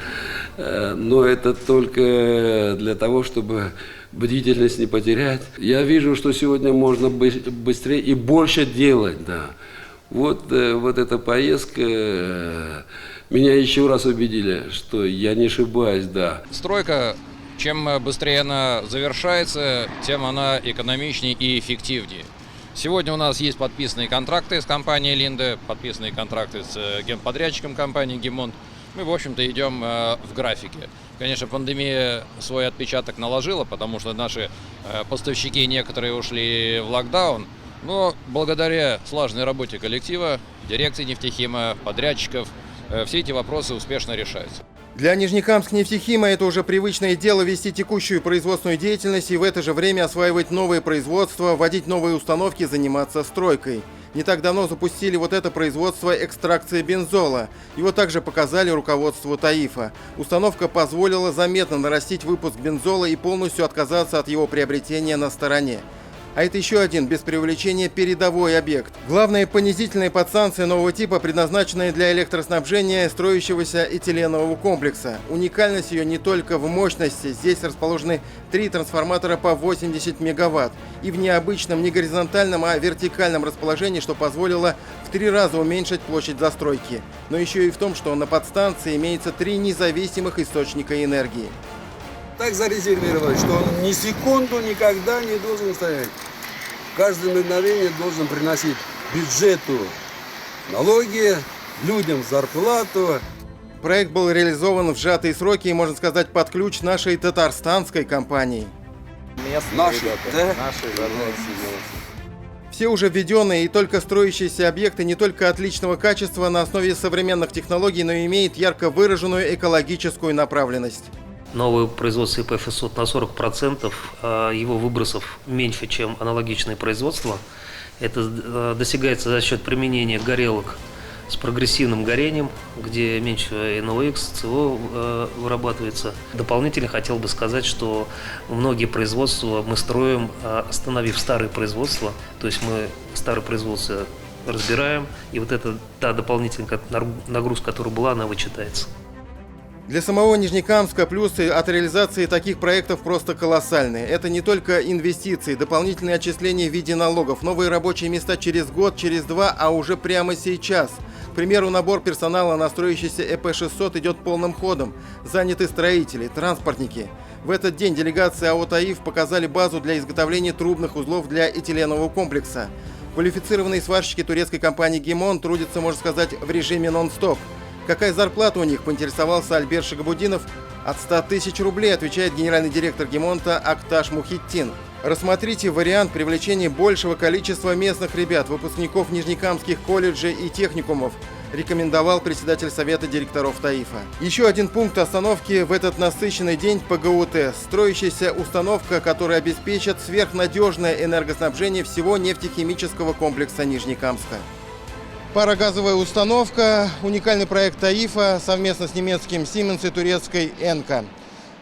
X: но это только для того, чтобы бдительность не потерять. Я вижу, что сегодня можно быстрее и больше делать, да. Вот эта поездка меня еще раз убедили, что я не ошибаюсь, да.
C: Стройка, чем быстрее она завершается, тем она экономичнее и эффективнее. Сегодня у нас есть подписанные контракты с компанией «Линде», подписанные контракты с генподрядчиком компании «Гемонт». Мы, в общем-то, идем в графике. Конечно, пандемия свой отпечаток наложила, потому что наши поставщики некоторые ушли в локдаун. Но благодаря слаженной работе коллектива, дирекции нефтехима, подрядчиков, все эти вопросы успешно решаются.
K: Для Нижнекамск нефтехима это уже привычное дело вести текущую производственную деятельность и в это же время осваивать новые производства, вводить новые установки, заниматься стройкой. Не так давно запустили вот это производство экстракции бензола. Его также показали руководству ТАИФа. Установка позволила заметно нарастить выпуск бензола и полностью отказаться от его приобретения на стороне. А это еще один, без преувеличения, передовой объект. Главное, понизительные подстанции нового типа, предназначенные для электроснабжения строящегося этиленового комплекса. Уникальность ее не только в мощности. Здесь расположены 3 трансформатора по 80 мегаватт. И в необычном не горизонтальном, а вертикальном расположении, что позволило в 3 раза уменьшить площадь застройки. Но еще и в том, что на подстанции имеется 3 независимых источника энергии.
X: Так зарезервировать, что он ни секунду никогда не должен стоять. Каждое мгновение должен приносить бюджету налоги, людям зарплату.
K: Проект был реализован в сжатые сроки и, можно сказать, под ключ нашей татарстанской компании.
X: Наши, да?
K: Наши. Все уже введенные и только строящиеся объекты не только отличного качества на основе современных технологий, но и имеют ярко выраженную экологическую направленность.
W: Новое производство ИП-600 на 40%, его выбросов меньше, чем аналогичное производство. Это достигается за счет применения горелок с прогрессивным горением, где меньше NOx, СО вырабатывается. Дополнительно хотел бы сказать, что многие производства мы строим, остановив старые производства. То есть мы старые производства разбираем, и вот эта та дополнительная нагрузка, которая была, она вычитается.
K: Для самого Нижнекамска плюсы от реализации таких проектов просто колоссальные. Это не только инвестиции, дополнительные отчисления в виде налогов, новые рабочие места через год, через 2, а уже прямо сейчас. К примеру, набор персонала на строящийся ЭП-600 идет полным ходом. Заняты строители, транспортники. В этот день делегации АО «Таиф» показали базу для изготовления трубных узлов для этиленового комплекса. Квалифицированные сварщики турецкой компании «Гимон» трудятся, можно сказать, в режиме нон-стоп. Какая зарплата у них, поинтересовался Альберт Шагабудинов. От 100 тысяч рублей, отвечает генеральный директор «Гимонта» Акташ Мухиттин. Рассмотрите вариант привлечения большего количества местных ребят, выпускников нижнекамских колледжей и техникумов, рекомендовал председатель совета директоров «Таифа». Еще один пункт остановки в этот насыщенный день ПГУТ. Строящаяся установка, которая обеспечит сверхнадежное энергоснабжение всего нефтехимического комплекса Нижнекамска. Парогазовая установка, уникальный проект «Таифа» совместно с немецким Siemens и турецкой «Энка».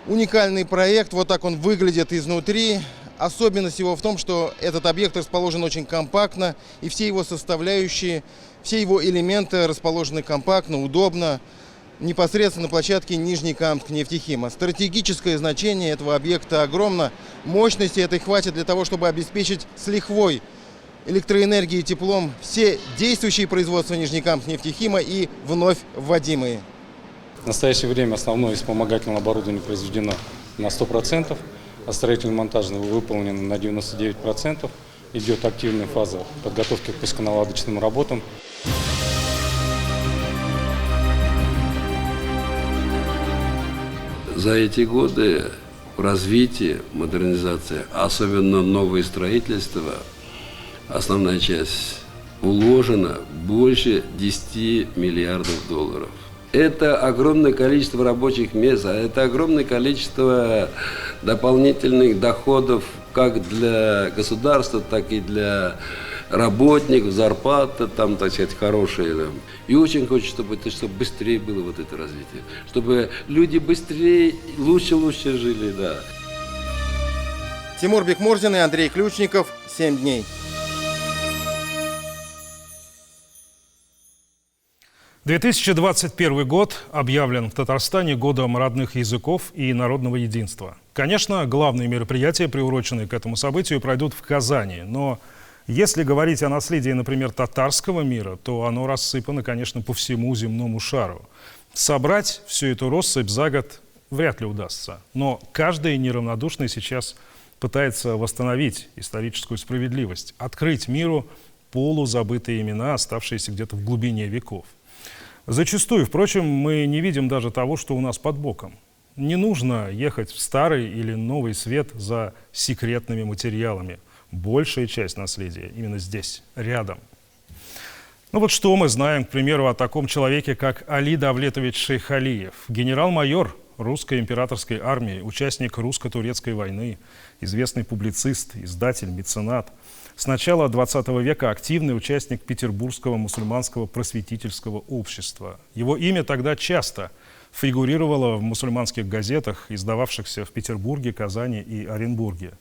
K: Уникальный проект, вот так он выглядит изнутри. Особенность его в том, что этот объект расположен очень компактно, и все его составляющие, все его элементы расположены компактно, удобно, непосредственно на площадке Нижнекамск нефтехима. Стратегическое значение этого объекта огромно. Мощности этой хватит для того, чтобы обеспечить с лихвой электроэнергией и теплом все действующие производства Нижнекамск нефтехима и вновь вводимые.
F: В настоящее время основное вспомогательное оборудование произведено на 100%, а строительно-монтажное выполнено на 99%. Идет активная фаза подготовки к пусконаладочным работам.
X: За эти годы в развитии, модернизации, особенно новое строительство, основная часть уложена больше 10 миллиардов долларов. Это огромное количество рабочих мест, а это огромное количество дополнительных доходов как для государства, так и для работников, зарплата там, так сказать, хорошая. Да. И очень хочется, чтобы быстрее было вот это развитие, чтобы люди быстрее, лучше жили, да.
K: Тимур Бекмурзин и Андрей Ключников. 7 дней.
A: «2021 год объявлен в Татарстане годом родных языков и народного единства. Конечно, главные мероприятия, приуроченные к этому событию, пройдут в Казани. Но если говорить о наследии, например, татарского мира, то оно рассыпано, конечно, по всему земному шару. Собрать всю эту россыпь за год вряд ли удастся. Но каждый неравнодушный сейчас пытается восстановить историческую справедливость, открыть миру полузабытые имена, оставшиеся где-то в глубине веков. Зачастую, впрочем, мы не видим даже того, что у нас под боком. Не нужно ехать в старый или новый свет за секретными материалами. Большая часть наследия именно здесь, рядом. Ну вот что мы знаем, к примеру, о таком человеке, как Али Давлетович Шейхалиев, генерал-майор русской императорской армии, участник русско-турецкой войны, известный публицист, издатель, меценат. С начала 20 века активный участник Петербургского мусульманского просветительского общества. Его имя тогда часто фигурировало в мусульманских газетах, издававшихся в Петербурге, Казани и Оренбурге.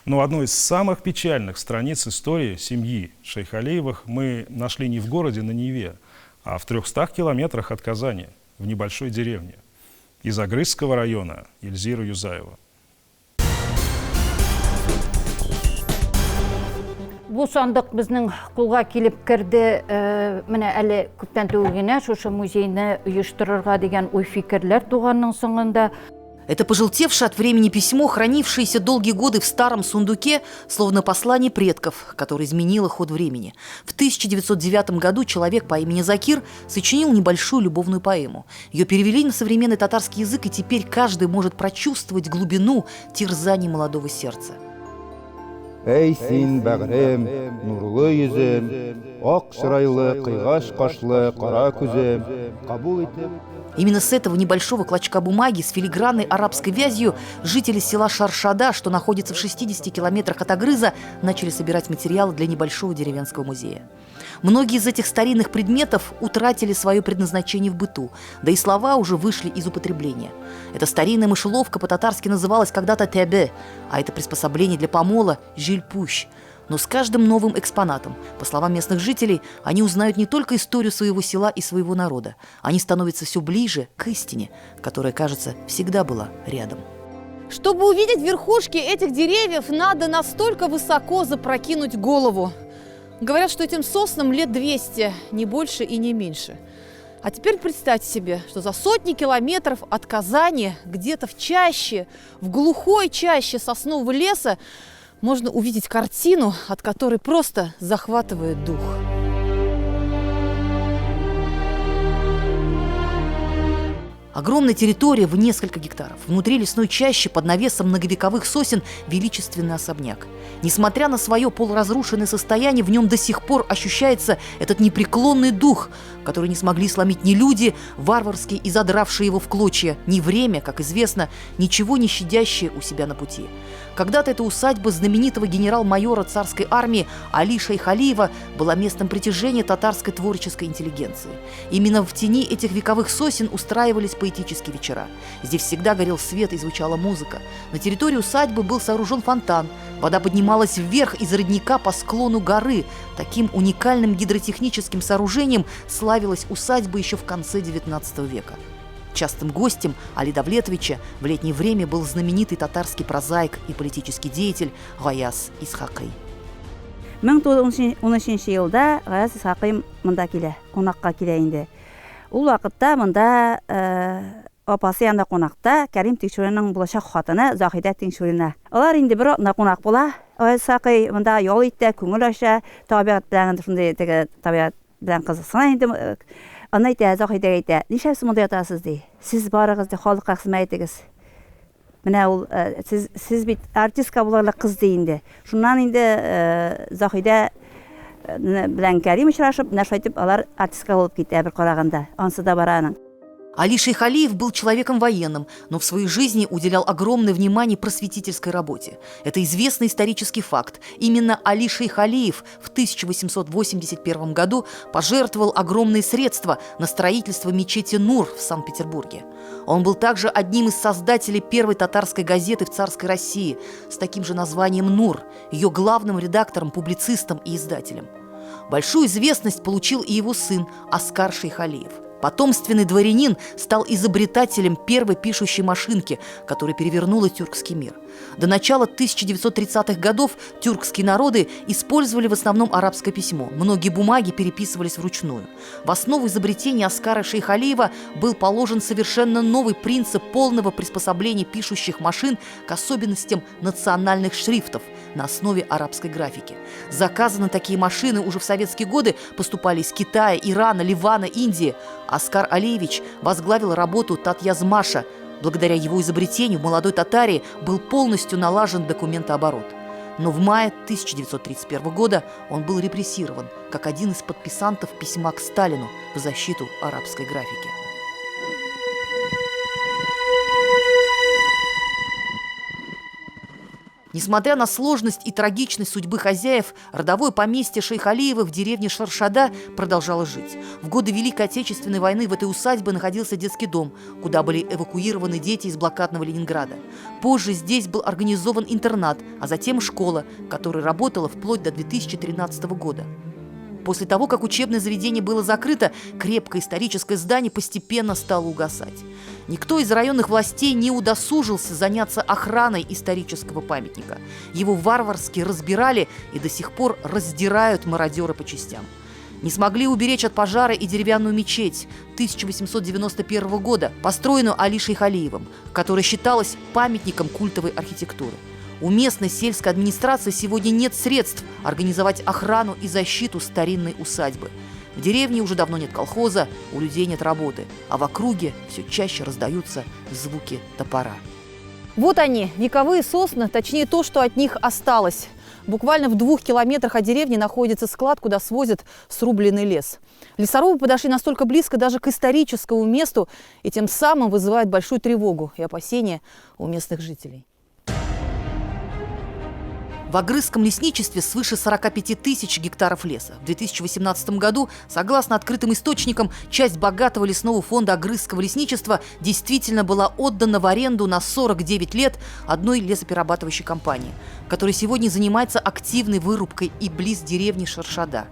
A: Но одну из самых печальных страниц истории семьи Шейхалиевых мы нашли не в городе на Неве, а в 300 километрах от Казани, в небольшой деревне. Из Агрызского района Эльзира Юзаева.
I: Бұл сандық біздің қолға келіп кірді, міне әлі көптен төгіне шошы музейні ұйыштырырға деген ой фикірлер туғанның соңында.
J: Это пожелтевшее от времени письмо, хранившееся долгие годы в старом сундуке, словно послание предков, которое изменило ход времени. В 1909 году человек по имени Закир сочинил небольшую любовную поэму. Ее перевели на современный татарский язык, и теперь каждый может прочувствовать глубину терзаний молодого сердца.
O: Эй, син, бәгърем, нурлы йөзем, ак чырайлы, кыйгаш кашлы, кара күзем, кабул итеп.
J: Именно с этого небольшого клочка бумаги с филигранной арабской вязью жители села Шаршада, что находится в 60 километрах от Агрыза, начали собирать материалы для небольшого деревенского музея. Многие из этих старинных предметов утратили свое предназначение в быту, да и слова уже вышли из употребления. Эта старинная мышеловка по-татарски называлась когда-то «тебе», а это приспособление для помола «жиль-пущ». Но с каждым новым экспонатом, по словам местных жителей, они узнают не только историю своего села и своего народа. Они становятся все ближе к истине, которая, кажется, всегда была рядом.
R: Чтобы увидеть верхушки этих деревьев, надо настолько высоко запрокинуть голову. Говорят, что этим соснам лет 200, не больше и не меньше. А теперь представьте себе, что за сотни километров от Казани, где-то в чаще, в глухой чаще соснового леса, можно увидеть картину, от которой просто захватывает дух.
J: Огромная территория в несколько гектаров. Внутри лесной чащи под навесом многовековых сосен величественный особняк. Несмотря на свое полуразрушенное состояние, в нем до сих пор ощущается этот непреклонный дух, который не смогли сломить ни люди, варварски изодравшие его в клочья, ни время, как известно, ничего не щадящее у себя на пути. Когда-то эта усадьба знаменитого генерал-майора царской армии Али Шейхалиева была местом притяжения татарской творческой интеллигенции. Именно в тени этих вековых сосен устраивались поэтические вечера. Здесь всегда горел свет и звучала музыка. На территории усадьбы был сооружен фонтан. Вода поднималась вверх из родника по склону горы. Таким уникальным гидротехническим сооружением славилась усадьба еще в конце XIX века. Частым гостем Али Давлетовича в летнее время был знаменитый татарский прозаик и политический деятель Гаяз Исхақи.
Y: 1913 елда Гаяз Исхақи мында килә, кунакка килә инде. Ул вакытта мында апасы янда кунакта Кәрим Тинчуринның булачак хатыны Заһидә Тинчурина. Алар инде бер атна кунак була. Гаяз Исхақи мында ял итә, күңел ача, табигать белән шундый табигать белән кызыксына инде. Аны әйтә, Заһидә әйтә, нишләп монда ятасыз ди? Сез барыгыз ди, халыкка хезмәт итегез. Менә ул сез бит артистка булырлык кыз ди инде. Шуннан инде Заһидә белән Кәрим очрашып, нәрсә әйтеп, алар артистка булып китә бер караганда. Ансы да бара аның.
J: Али Шейхалиев был человеком военным, но в своей жизни уделял огромное внимание просветительской работе. Это известный исторический факт. Именно Али Шейхалиев в 1881 году пожертвовал огромные средства на строительство мечети Нур в Санкт-Петербурге. Он был также одним из создателей первой татарской газеты в царской России с таким же названием «Нур», ее главным редактором, публицистом и издателем. Большую известность получил и его сын Оскар Шейхалиев. Потомственный дворянин стал изобретателем первой пишущей машинки, которая перевернула тюркский мир. До начала 1930-х годов тюркские народы использовали в основном арабское письмо. Многие бумаги переписывались вручную. В основу изобретения Оскара Шейхалиева был положен совершенно новый принцип полного приспособления пишущих машин к особенностям национальных шрифтов на основе арабской графики. Заказы на такие машины уже в советские годы поступали из Китая, Ирана, Ливана, Индии. Оскар Алиевич возглавил работу Татьязмаша. Благодаря его изобретению в молодой Татарии был полностью налажен документооборот. Но в мае 1931 года он был репрессирован как один из подписантов письма к Сталину в защиту арабской графики. Несмотря на сложность и трагичность судьбы хозяев, родовое поместье Шейхалиевых в деревне Шаршада продолжало жить. В годы Великой Отечественной войны в этой усадьбе находился детский дом, куда были эвакуированы дети из блокадного Ленинграда. Позже здесь был организован интернат, а затем школа, которая работала вплоть до 2013 года. После того, как учебное заведение было закрыто, крепкое историческое здание постепенно стало угасать. Никто из районных властей не удосужился заняться охраной исторического памятника. Его варварски разбирали и до сих пор раздирают мародеры по частям. Не смогли уберечь от пожара и деревянную мечеть 1891 года, построенную Али Шейхалиевым, которая считалась памятником культовой архитектуры. У местной сельской администрации сегодня нет средств организовать охрану и защиту старинной усадьбы. В деревне уже давно нет колхоза, у людей нет работы, а в округе все чаще раздаются звуки топора.
R: Вот они, вековые сосны, точнее то, что от них осталось. Буквально в 2 километрах от деревни находится склад, куда свозят срубленный лес. Лесорубы подошли настолько близко даже к историческому месту и тем самым вызывают большую тревогу и опасения у местных жителей.
J: В Агрызском лесничестве свыше 45 тысяч гектаров леса. В 2018 году, согласно открытым источникам, часть богатого лесного фонда Агрызского лесничества действительно была отдана в аренду на 49 лет одной лесоперерабатывающей компании, которая сегодня занимается активной вырубкой и близ деревни Шаршада.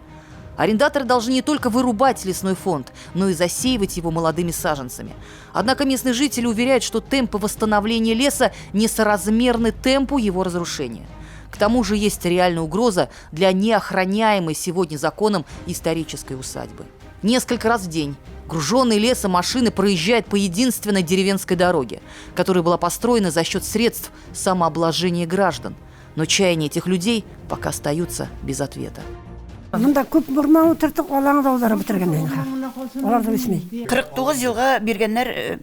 J: Арендаторы должны не только вырубать лесной фонд, но и засеивать его молодыми саженцами. Однако местные жители уверяют, что темпы восстановления леса несоразмерны темпу его разрушения. К тому же есть реальная угроза для неохраняемой сегодня законом исторической усадьбы. Несколько раз в день груженные лесом машины проезжают по единственной деревенской дороге, которая была построена за счет средств самообложения граждан. Но чаяния этих людей пока остаются без ответа.
B: 49 жылға бергеннер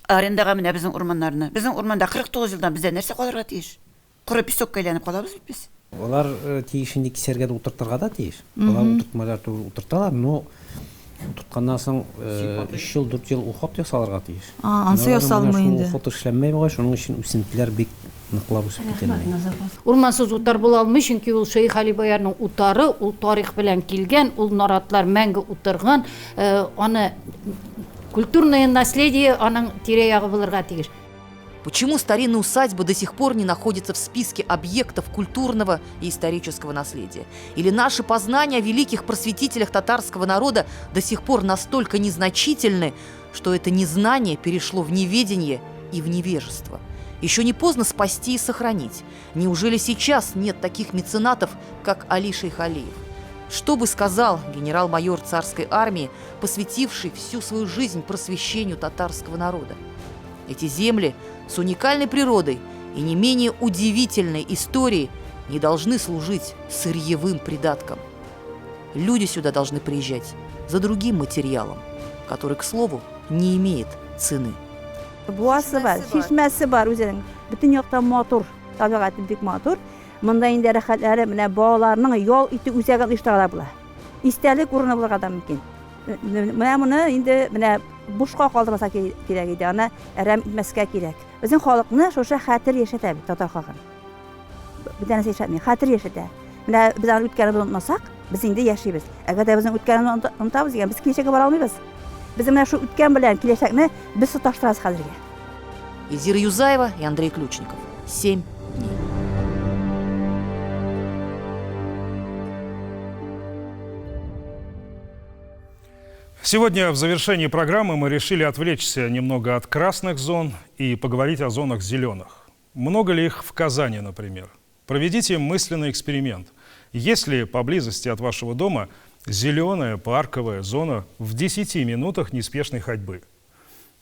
B: арендаға міне біздің ормандарына. Біздің орманда 49 жылдан бізде нәрсе қаларға тиіш. Құрып песокқа айленіп қалабыз бітпес.
D: Олар тиішінде кісерге отыртырға да тиіш. Олар отыртмалар отырталар, но отыртқаннан соң 3 жыл, 4 жыл ухап жасаларға тиіш.
R: Ансы ясалмайды.
D: Ухат эшләнмәй бугай, шуның өчен үсентеләр бик ныклап үсеп китәләр.
I: Урмансыз утар була алмый, чөнки ул Шейхали баярның утары, ул тарих белән килгән, ул наратлар мәңге утырган, аны культурное наследие аның тирә-ягы булырга тиеш.
J: Почему старинная усадьба до сих пор не находится в списке объектов культурного и исторического наследия? Или наши познания о великих просветителях татарского народа до сих пор настолько незначительны, что это незнание перешло в неведение и в невежество? Еще не поздно спасти и сохранить. Неужели сейчас нет таких меценатов, как Али Шейхалиев? Что бы сказал генерал-майор царской армии, посвятивший всю свою жизнь просвещению татарского народа? Эти земли с уникальной природой и не менее удивительной историей не должны служить сырьевым придатком. Люди сюда должны приезжать за другим материалом, который, к слову, не имеет цены.
Y: Буасы бар, шишмәсе бар үзенең. Бүтән яктан матур, табигаты бик матур. Монда инде рәхәтләре менә балаларның ял итү үзәген оештыралар була. Истәлек урыны булырга да мөмкин. Менә моны инде менә бушка калдырмаса кирәк иде, аны әрәм итмәскә кирәк. Безнең халыкны шушы хәтер яшәтә бит татар халкы. Бүтән яшәтми, хәтер яшәтә. Менә без аны үткәреп онытмасак, без инде яшибез. Әгәр дә безнең үткәнне онытабыз дигән, без киләчәккә бара алмыйбыз. Без менә шу үткән белән киләчәкне без тоташтырабыз хәзергә.
J: Эльзира Юзаева и Андрей Ключников. 7 дней.
A: Сегодня в завершении программы мы решили отвлечься немного от красных зон и поговорить о зонах зеленых. Много ли их в Казани, например? Проведите мысленный эксперимент. Есть ли поблизости от вашего дома зеленая парковая зона в 10 минутах неспешной ходьбы?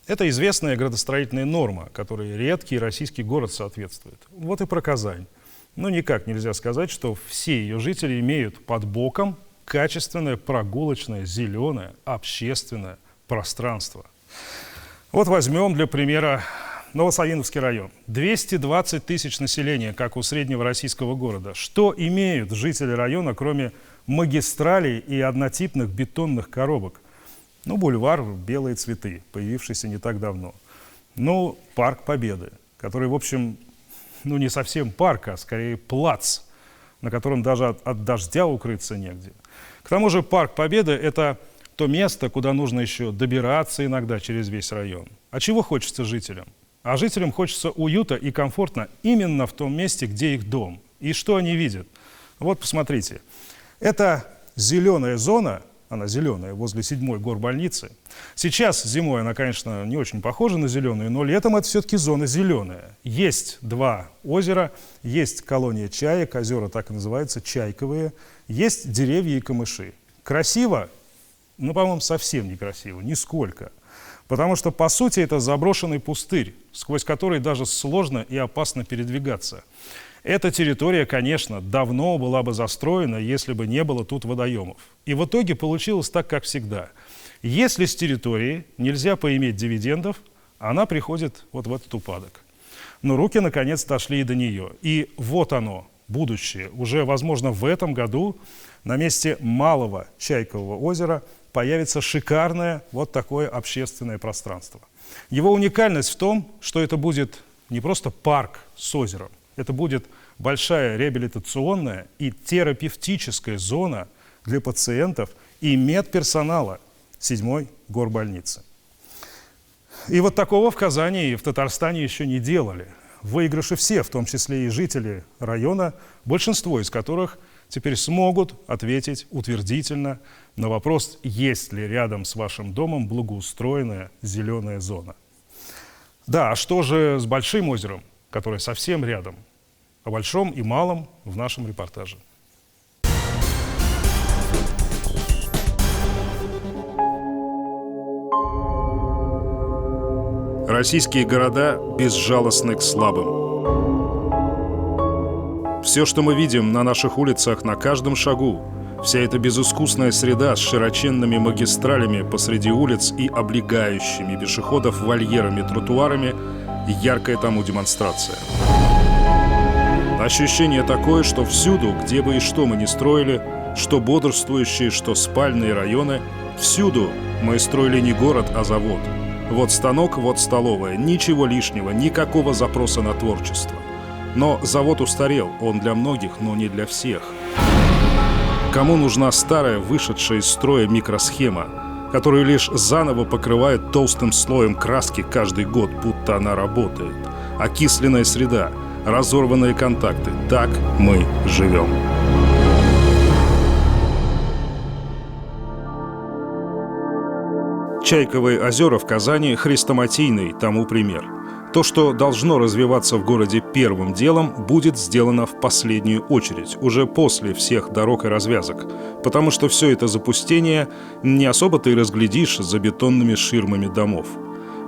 A: Это известная градостроительная норма, которой редкий российский город соответствует. Вот и про Казань. Но никак нельзя сказать, что все ее жители имеют под боком качественное прогулочное, зеленое, общественное пространство. Вот возьмем для примера Новосавиновский район. 220 тысяч населения, как у среднего российского города. Что имеют жители района, кроме магистралей и однотипных бетонных коробок? Ну, бульвар «Белые цветы», появившийся не так давно. Ну, парк Победы, который, в общем, ну, не совсем парк, а скорее плац, на котором даже от дождя укрыться негде. К тому же Парк Победы – это то место, куда нужно еще добираться иногда через весь район. А чего хочется жителям? А жителям хочется уюта и комфортно именно в том месте, где их дом. И что они видят? Вот посмотрите. Это зеленая зона, она зеленая, возле 7-й горбольницы. Сейчас зимой она, конечно, не очень похожа на зеленую, но летом это все-таки зона зеленая. Есть 2 озера, есть колония чаек, озера так и называются, чайковые, есть деревья и камыши. Красиво? Ну, по-моему, совсем некрасиво, нисколько. Потому что, по сути, это заброшенный пустырь, сквозь который даже сложно и опасно передвигаться. Эта территория, конечно, давно была бы застроена, если бы не было тут водоемов. И в итоге получилось так, как всегда. Если с территории нельзя поиметь дивидендов, она приходит вот в этот упадок. Но руки, наконец, дошли и до нее. И вот оно, будущее. Уже, возможно, в этом году на месте малого Чайкового озера появится шикарное вот такое общественное пространство. Его уникальность в том, что это будет не просто парк с озером, это будет большая реабилитационная и терапевтическая зона для пациентов и медперсонала 7-й горбольницы. И вот такого в Казани и в Татарстане еще не делали. Выигрыши все, в том числе и жители района, большинство из которых теперь смогут ответить утвердительно на вопрос, есть ли рядом с вашим домом благоустроенная зеленая зона. Да, а что же с Большим озером, которое совсем рядом? О большом и малом в нашем репортаже. Российские города безжалостны к слабым. Все, что мы видим на наших улицах на каждом шагу, вся эта безыскусная среда с широченными магистралями посреди улиц и облегающими пешеходов вольерами, тротуарами, яркая тому демонстрация. Ощущение такое, что всюду, где бы и что мы ни строили, что бодрствующие, что спальные районы, всюду мы строили не город, а завод. Вот станок, вот столовая, ничего лишнего, никакого запроса на творчество. Но завод устарел, он для многих, но не для всех. Кому нужна старая, вышедшая из строя микросхема, которую лишь заново покрывает толстым слоем краски каждый год, будто она работает? Окисленная среда, разорванные контакты. Так мы живем. Чайковые озера в Казани хрестоматийный тому пример. То, что должно развиваться в городе первым делом, будет сделано в последнюю очередь, уже после всех дорог и развязок. Потому что все это запустение не особо-то и разглядишь за бетонными ширмами домов.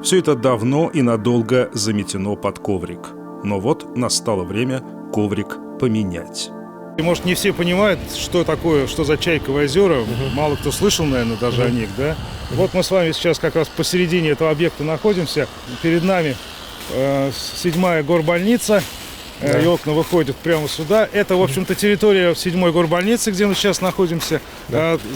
A: Все это давно и надолго заметено под коврик. Но вот настало время коврик поменять. Может, не все понимают, что такое, что за Чайковые озера. Мало кто слышал, наверное, даже о них, да? Вот мы с вами сейчас как раз посередине этого объекта находимся. Перед нами 7-я горбольница, и окна выходят прямо сюда. Это, в общем-то, территория 7-й горбольницы, где мы сейчас находимся.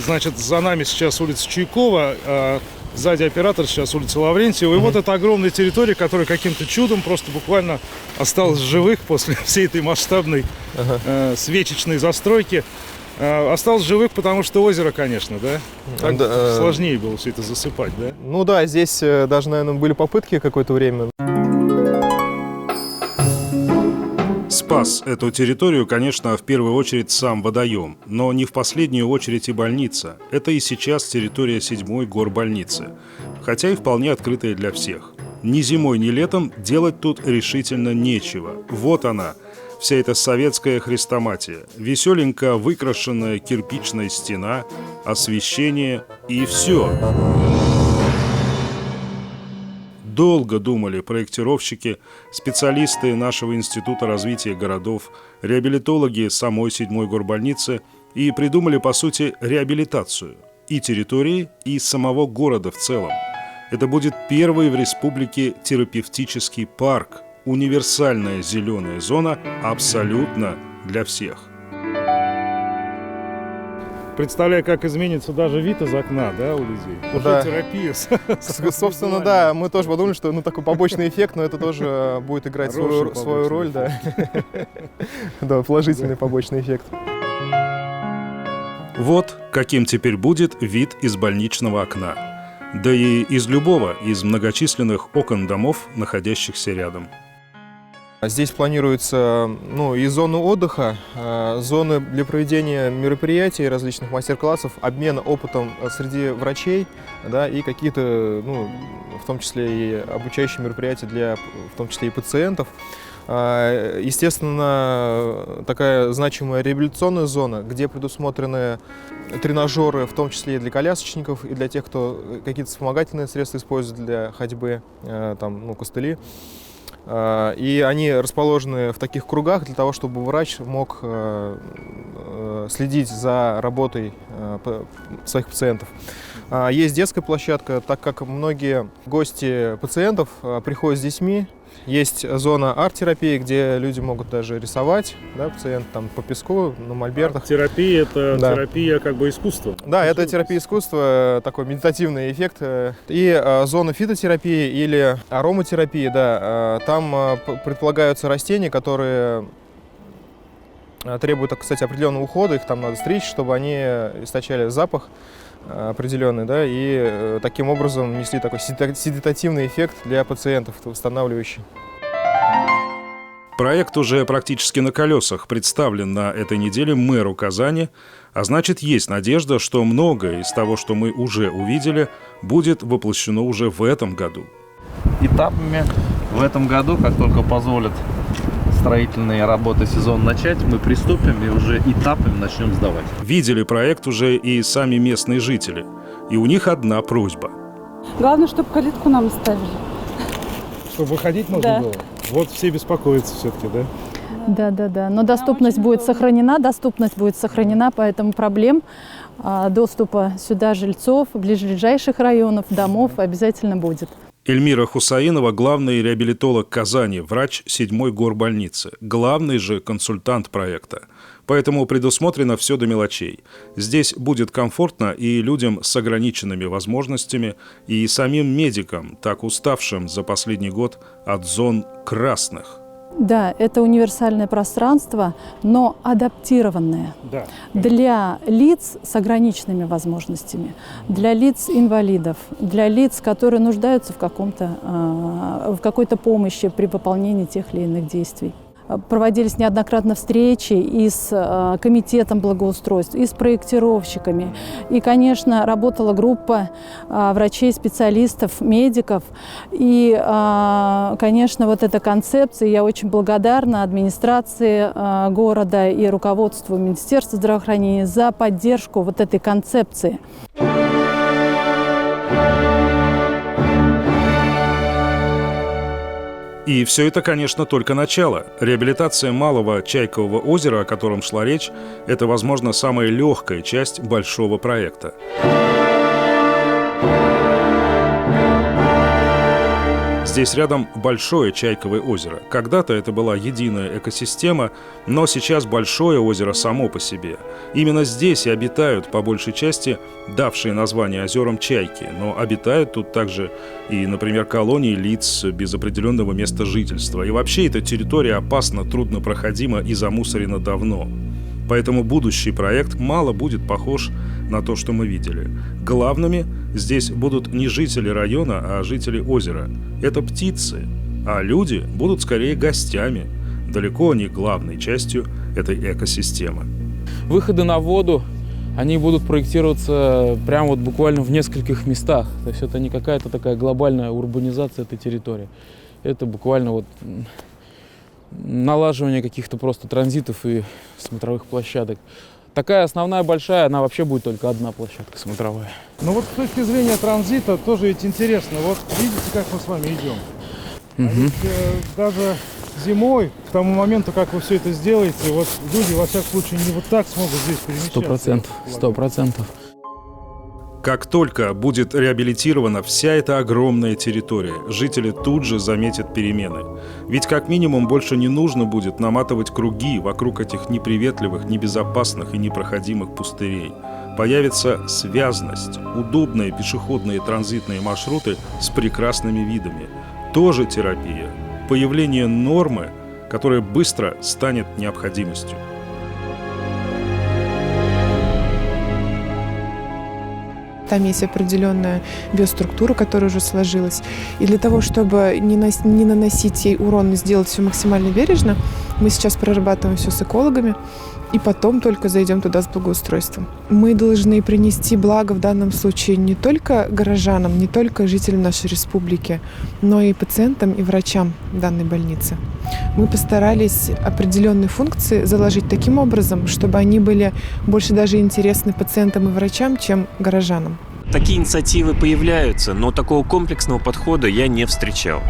A: Значит, за нами сейчас улица Чуйкова, сзади оператор сейчас улица Лаврентьева. И вот эта огромная территория, которая каким-то чудом просто буквально осталась в живых после всей этой масштабной свечечной застройки. Осталось живых, потому что озеро, конечно, да? Так сложнее было все это засыпать, да?
E: Ну да, здесь даже, наверное, были попытки какое-то время.
A: Спас эту территорию, конечно, в первую очередь сам водоем, но не в последнюю очередь и больница. Это и сейчас территория 7-й горбольницы, хотя и вполне открытая для всех. Ни зимой, ни летом делать тут решительно нечего. Вот она, вся эта советская хрестоматия, веселенько выкрашенная кирпичная стена, освещение и все. Долго думали проектировщики, специалисты нашего Института развития городов, реабилитологи самой 7-й горбольницы и придумали, по сути, реабилитацию и территории, и самого города в целом. Это будет первый в республике терапевтический парк, универсальная зеленая зона абсолютно для всех. представляю, как изменится даже вид из окна, да, у людей. Уже
E: Да.
A: терапия.
E: Собственно, да, мы тоже подумали, что такой побочный эффект, но это тоже будет играть
A: Хороший
E: свою роль, да. Да, положительный побочный эффект.
A: Вот каким теперь будет вид из больничного окна. Да и из любого из многочисленных окон домов, находящихся рядом.
E: Здесь планируется и зоны отдыха, зоны для проведения мероприятий, различных мастер-классов, обмена опытом среди врачей, да, и какие-то, в том числе и обучающие мероприятия для, в том числе и пациентов. Естественно, такая значимая реабилитационная зона, где предусмотрены тренажеры, в том числе и для колясочников, и для тех, кто какие-то вспомогательные средства использует для ходьбы, костыли. И они расположены в таких кругах для того, чтобы врач мог следить за работой своих пациентов. Есть детская площадка, так как многие гости пациентов приходят с детьми. Есть зона арт-терапии, где люди могут даже рисовать, да, пациент там по песку, на мольбертах.
A: Терапия – это терапия как бы искусства.
E: Да, это терапия искусства, такой медитативный эффект. И зона фитотерапии или ароматерапии, да, там предполагаются растения, которые требуют, кстати, определенного ухода, их там надо стричь, чтобы они источали запах определенный, да, и таким образом несли такой седативный эффект для пациентов, восстанавливающий.
A: Проект уже практически на колесах представлен на этой неделе мэру Казани, а значит, есть надежда, что многое из того, что мы уже увидели, будет воплощено уже в этом году.
G: Этапами в этом году, как только позволят строительные работы сезон начать, мы приступим и уже этапами начнем сдавать.
A: Видели проект уже и сами местные жители. И у них одна просьба.
H: Главное, чтобы калитку нам оставили.
A: Чтобы выходить можно было? Вот все беспокоятся все-таки, да?
H: Да. Но доступность будет сохранена, поэтому проблем доступа сюда жильцов, ближайших районов, домов обязательно будет.
A: Эльмира Хусаинова – главный реабилитолог Казани, врач 7-й горбольницы, главный же консультант проекта. Поэтому предусмотрено все до мелочей. Здесь будет комфортно и людям с ограниченными возможностями, и самим медикам, так уставшим за последний год от зон красных.
H: Да, это универсальное пространство, но адаптированное для лиц с ограниченными возможностями, для лиц-инвалидов, для лиц, которые нуждаются в какой-то помощи при выполнении тех или иных действий. Проводились неоднократно встречи и с комитетом благоустройства, и с проектировщиками. И, конечно, работала группа врачей, специалистов, медиков. И, конечно, вот эта концепция, я очень благодарна администрации города и руководству Министерства здравоохранения за поддержку вот этой концепции.
A: И все это, конечно, только начало. Реабилитация малого Чайкового озера, о котором шла речь, это, возможно, самая легкая часть большого проекта. Здесь рядом большое Чайковое озеро. Когда-то это была единая экосистема, но сейчас большое озеро само по себе. Именно здесь и обитают, по большей части, давшие название озерам чайки. Но обитают тут также и, например, колонии лиц без определенного места жительства. И вообще эта территория опасна, труднопроходима и замусорена давно. Поэтому будущий проект мало будет похож на то, что мы видели. Главными здесь будут не жители района, а жители озера. Это птицы, а люди будут скорее гостями, далеко не главной частью этой экосистемы.
Q: Выходы на воду, они будут проектироваться прямо вот буквально в нескольких местах. То есть это не какая-то такая глобальная урбанизация этой территории. Это буквально вот налаживание каких-то просто транзитов и смотровых площадок. Такая основная большая, она вообще будет только одна площадка смотровая.
A: Ну вот с точки зрения транзита тоже ведь интересно. Вот видите, как мы с вами идем. А ведь, даже зимой, к тому моменту, как вы все это сделаете, вот люди, во всяком случае, не вот так смогут здесь перемещаться.
Q: 100%.
A: Как только будет реабилитирована вся эта огромная территория, жители тут же заметят перемены. Ведь как минимум больше не нужно будет наматывать круги вокруг этих неприветливых, небезопасных и непроходимых пустырей. появится связность, удобные пешеходные транзитные маршруты с прекрасными видами. Тоже терапия. Появление нормы, которая быстро станет необходимостью.
L: Там есть определенная биоструктура, которая уже сложилась. И для того, чтобы не наносить ей урон, но сделать все максимально бережно, мы сейчас прорабатываем все с экологами, и потом только зайдем туда с благоустройством. Мы должны принести благо в данном случае не только горожанам, не только жителям нашей республики, но и пациентам и врачам данной больницы. Мы постарались определенные функции заложить таким образом, чтобы они были больше даже интересны пациентам и врачам, чем горожанам.
S: Такие инициативы появляются, но такого комплексного подхода я не встречал.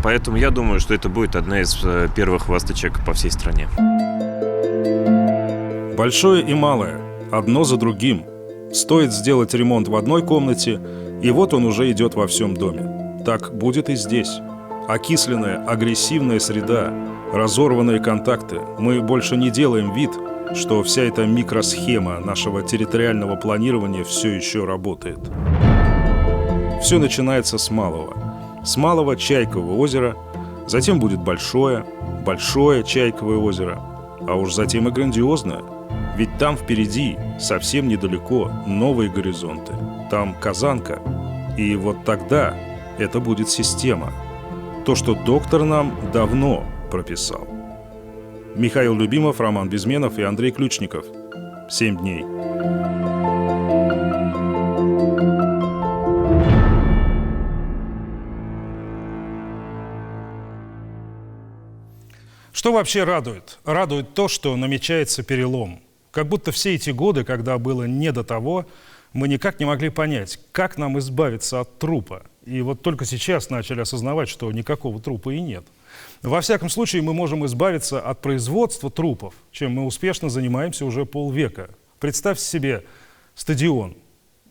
S: Поэтому я думаю, что это будет одна из первых ласточек по всей стране.
A: Большое и малое, одно за другим. Стоит сделать ремонт в одной комнате, и вот он уже идет во всем доме. Так будет и здесь. Окисленная, агрессивная среда, разорванные контакты. Мы больше не делаем вид, что вся эта микросхема нашего территориального планирования все еще работает. Все начинается с малого. С малого Чайкового озера, затем будет большое Чайковое озеро, а уж затем и грандиозное. Ведь там впереди, совсем недалеко, новые горизонты. Там Казанка. И вот тогда это будет система. То, что доктор нам давно прописал. Михаил Любимов, Роман Безменов и Андрей Ключников. 7 дней. Что вообще радует? Радует то, что намечается перелом. Как будто все эти годы, когда было не до того, мы никак не могли понять, как нам избавиться от трупа. И вот только сейчас начали осознавать, что никакого трупа и нет. Во всяком случае, мы можем избавиться от производства трупов, чем мы успешно занимаемся уже полвека. Представьте себе стадион,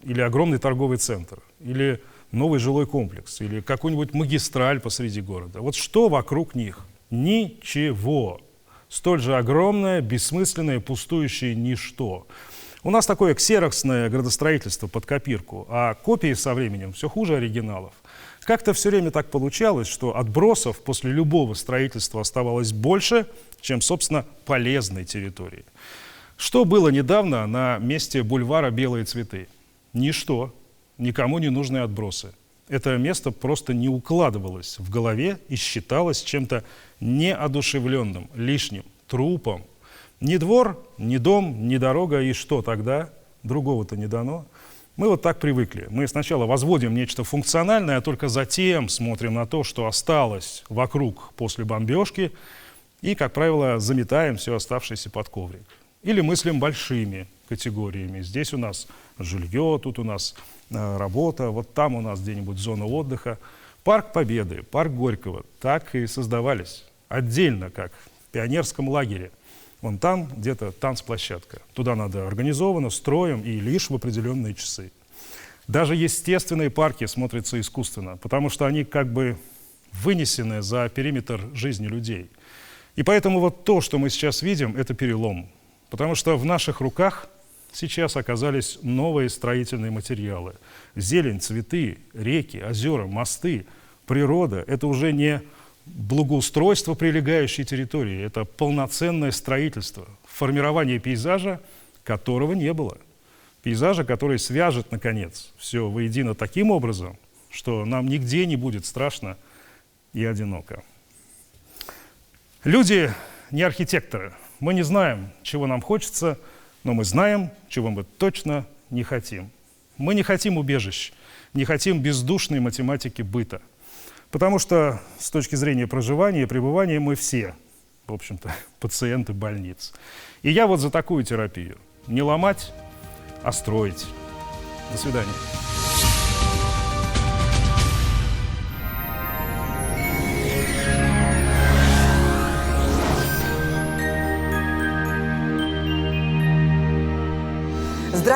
A: или огромный торговый центр, или новый жилой комплекс, или какую-нибудь магистраль посреди города. Вот что вокруг них? Ничего. Столь же огромное, бессмысленное, пустующее ничто. У нас такое ксероксное градостроительство под копирку, а копии со временем все хуже оригиналов. Как-то все время так получалось, что отбросов после любого строительства оставалось больше, чем, собственно, полезной территории. Что было недавно на месте бульвара «Белые цветы»? Ничто, никому не нужные отбросы. Это место просто не укладывалось в голове и считалось чем-то неодушевленным, лишним, трупом. Ни двор, ни дом, ни дорога, и что тогда? Другого-то не дано. Мы вот так привыкли. Мы сначала возводим нечто функциональное, а только затем смотрим на то, что осталось вокруг после бомбежки, и, как правило, заметаем все оставшееся под коврик. Или мыслим большими категориями. Здесь у нас жилье, тут у нас работа, вот там у нас где-нибудь зона отдыха. Парк Победы, парк Горького так и создавались. Отдельно, как в пионерском лагере. Вон там где-то танцплощадка. Туда надо организованно, строем и лишь в определенные часы. Даже естественные парки смотрятся искусственно, потому что они как бы вынесены за периметр жизни людей. И поэтому вот то, что мы сейчас видим, это перелом. Потому что в наших руках сейчас оказались новые строительные материалы. Зелень, цветы, реки, озера, мосты, природа – это уже не благоустройство прилегающей территории, это полноценное строительство, формирование пейзажа, которого не было. Пейзажа, который свяжет, наконец, все воедино таким образом, что нам нигде не будет страшно и одиноко. Люди не архитекторы. Мы не знаем, чего нам хочется, но мы знаем, чего мы точно не хотим. Мы не хотим убежищ, не хотим бездушной математики быта. Потому что с точки зрения проживания и пребывания мы все, в общем-то, пациенты больниц. И я вот за такую терапию. Не ломать, а строить. До свидания.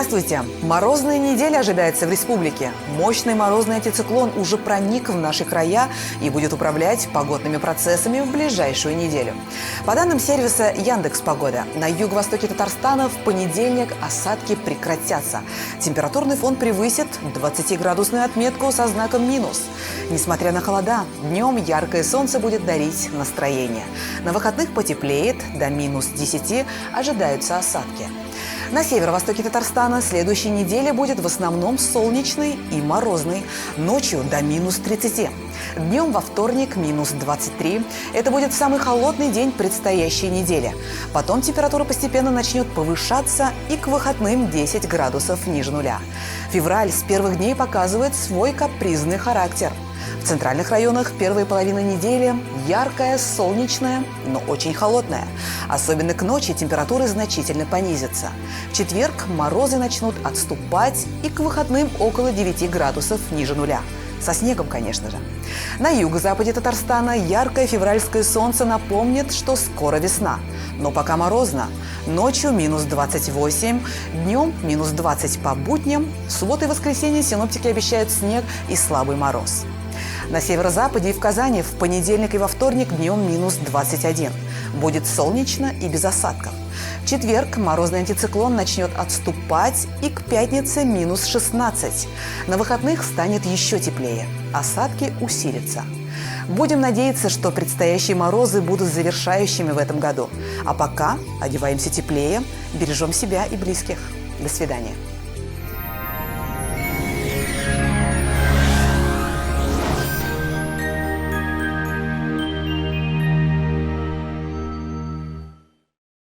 M: Здравствуйте! Морозная неделя ожидается в республике. Мощный морозный антициклон уже проник в наши края и будет управлять погодными процессами в ближайшую неделю. По данным сервиса Яндекс.Погода, на юго-востоке Татарстана в понедельник осадки прекратятся. Температурный фон превысит 20-градусную отметку со знаком минус. Несмотря на холода, днем яркое солнце будет дарить настроение. На выходных потеплеет, до минус 10 ожидаются осадки. На северо-востоке Татарстана следующей неделе будет в основном солнечной и морозной. Ночью до минус 30. Днем во вторник минус 23. Это будет самый холодный день предстоящей недели. Потом температура постепенно начнет повышаться и к выходным 10 градусов ниже нуля. Февраль с первых дней показывает свой капризный характер. В центральных районах первая половина недели яркая, солнечная, но очень холодная. Особенно к ночи температуры значительно понизятся. В четверг морозы начнут отступать и к выходным около 9 градусов ниже нуля. Со снегом, конечно же. На юго-западе Татарстана яркое февральское солнце напомнит, что скоро весна. Но пока морозно. Ночью минус 28, днем минус 20 по будням. В субботу и воскресенье синоптики обещают снег и слабый мороз. На северо-западе и в Казани в понедельник и во вторник днем минус 21. Будет солнечно и без осадков. В четверг морозный антициклон начнет отступать и к пятнице минус 16. На выходных станет еще теплее. Осадки усилятся. Будем надеяться, что предстоящие морозы будут завершающими в этом году. А пока одеваемся теплее, бережем себя и близких. До свидания.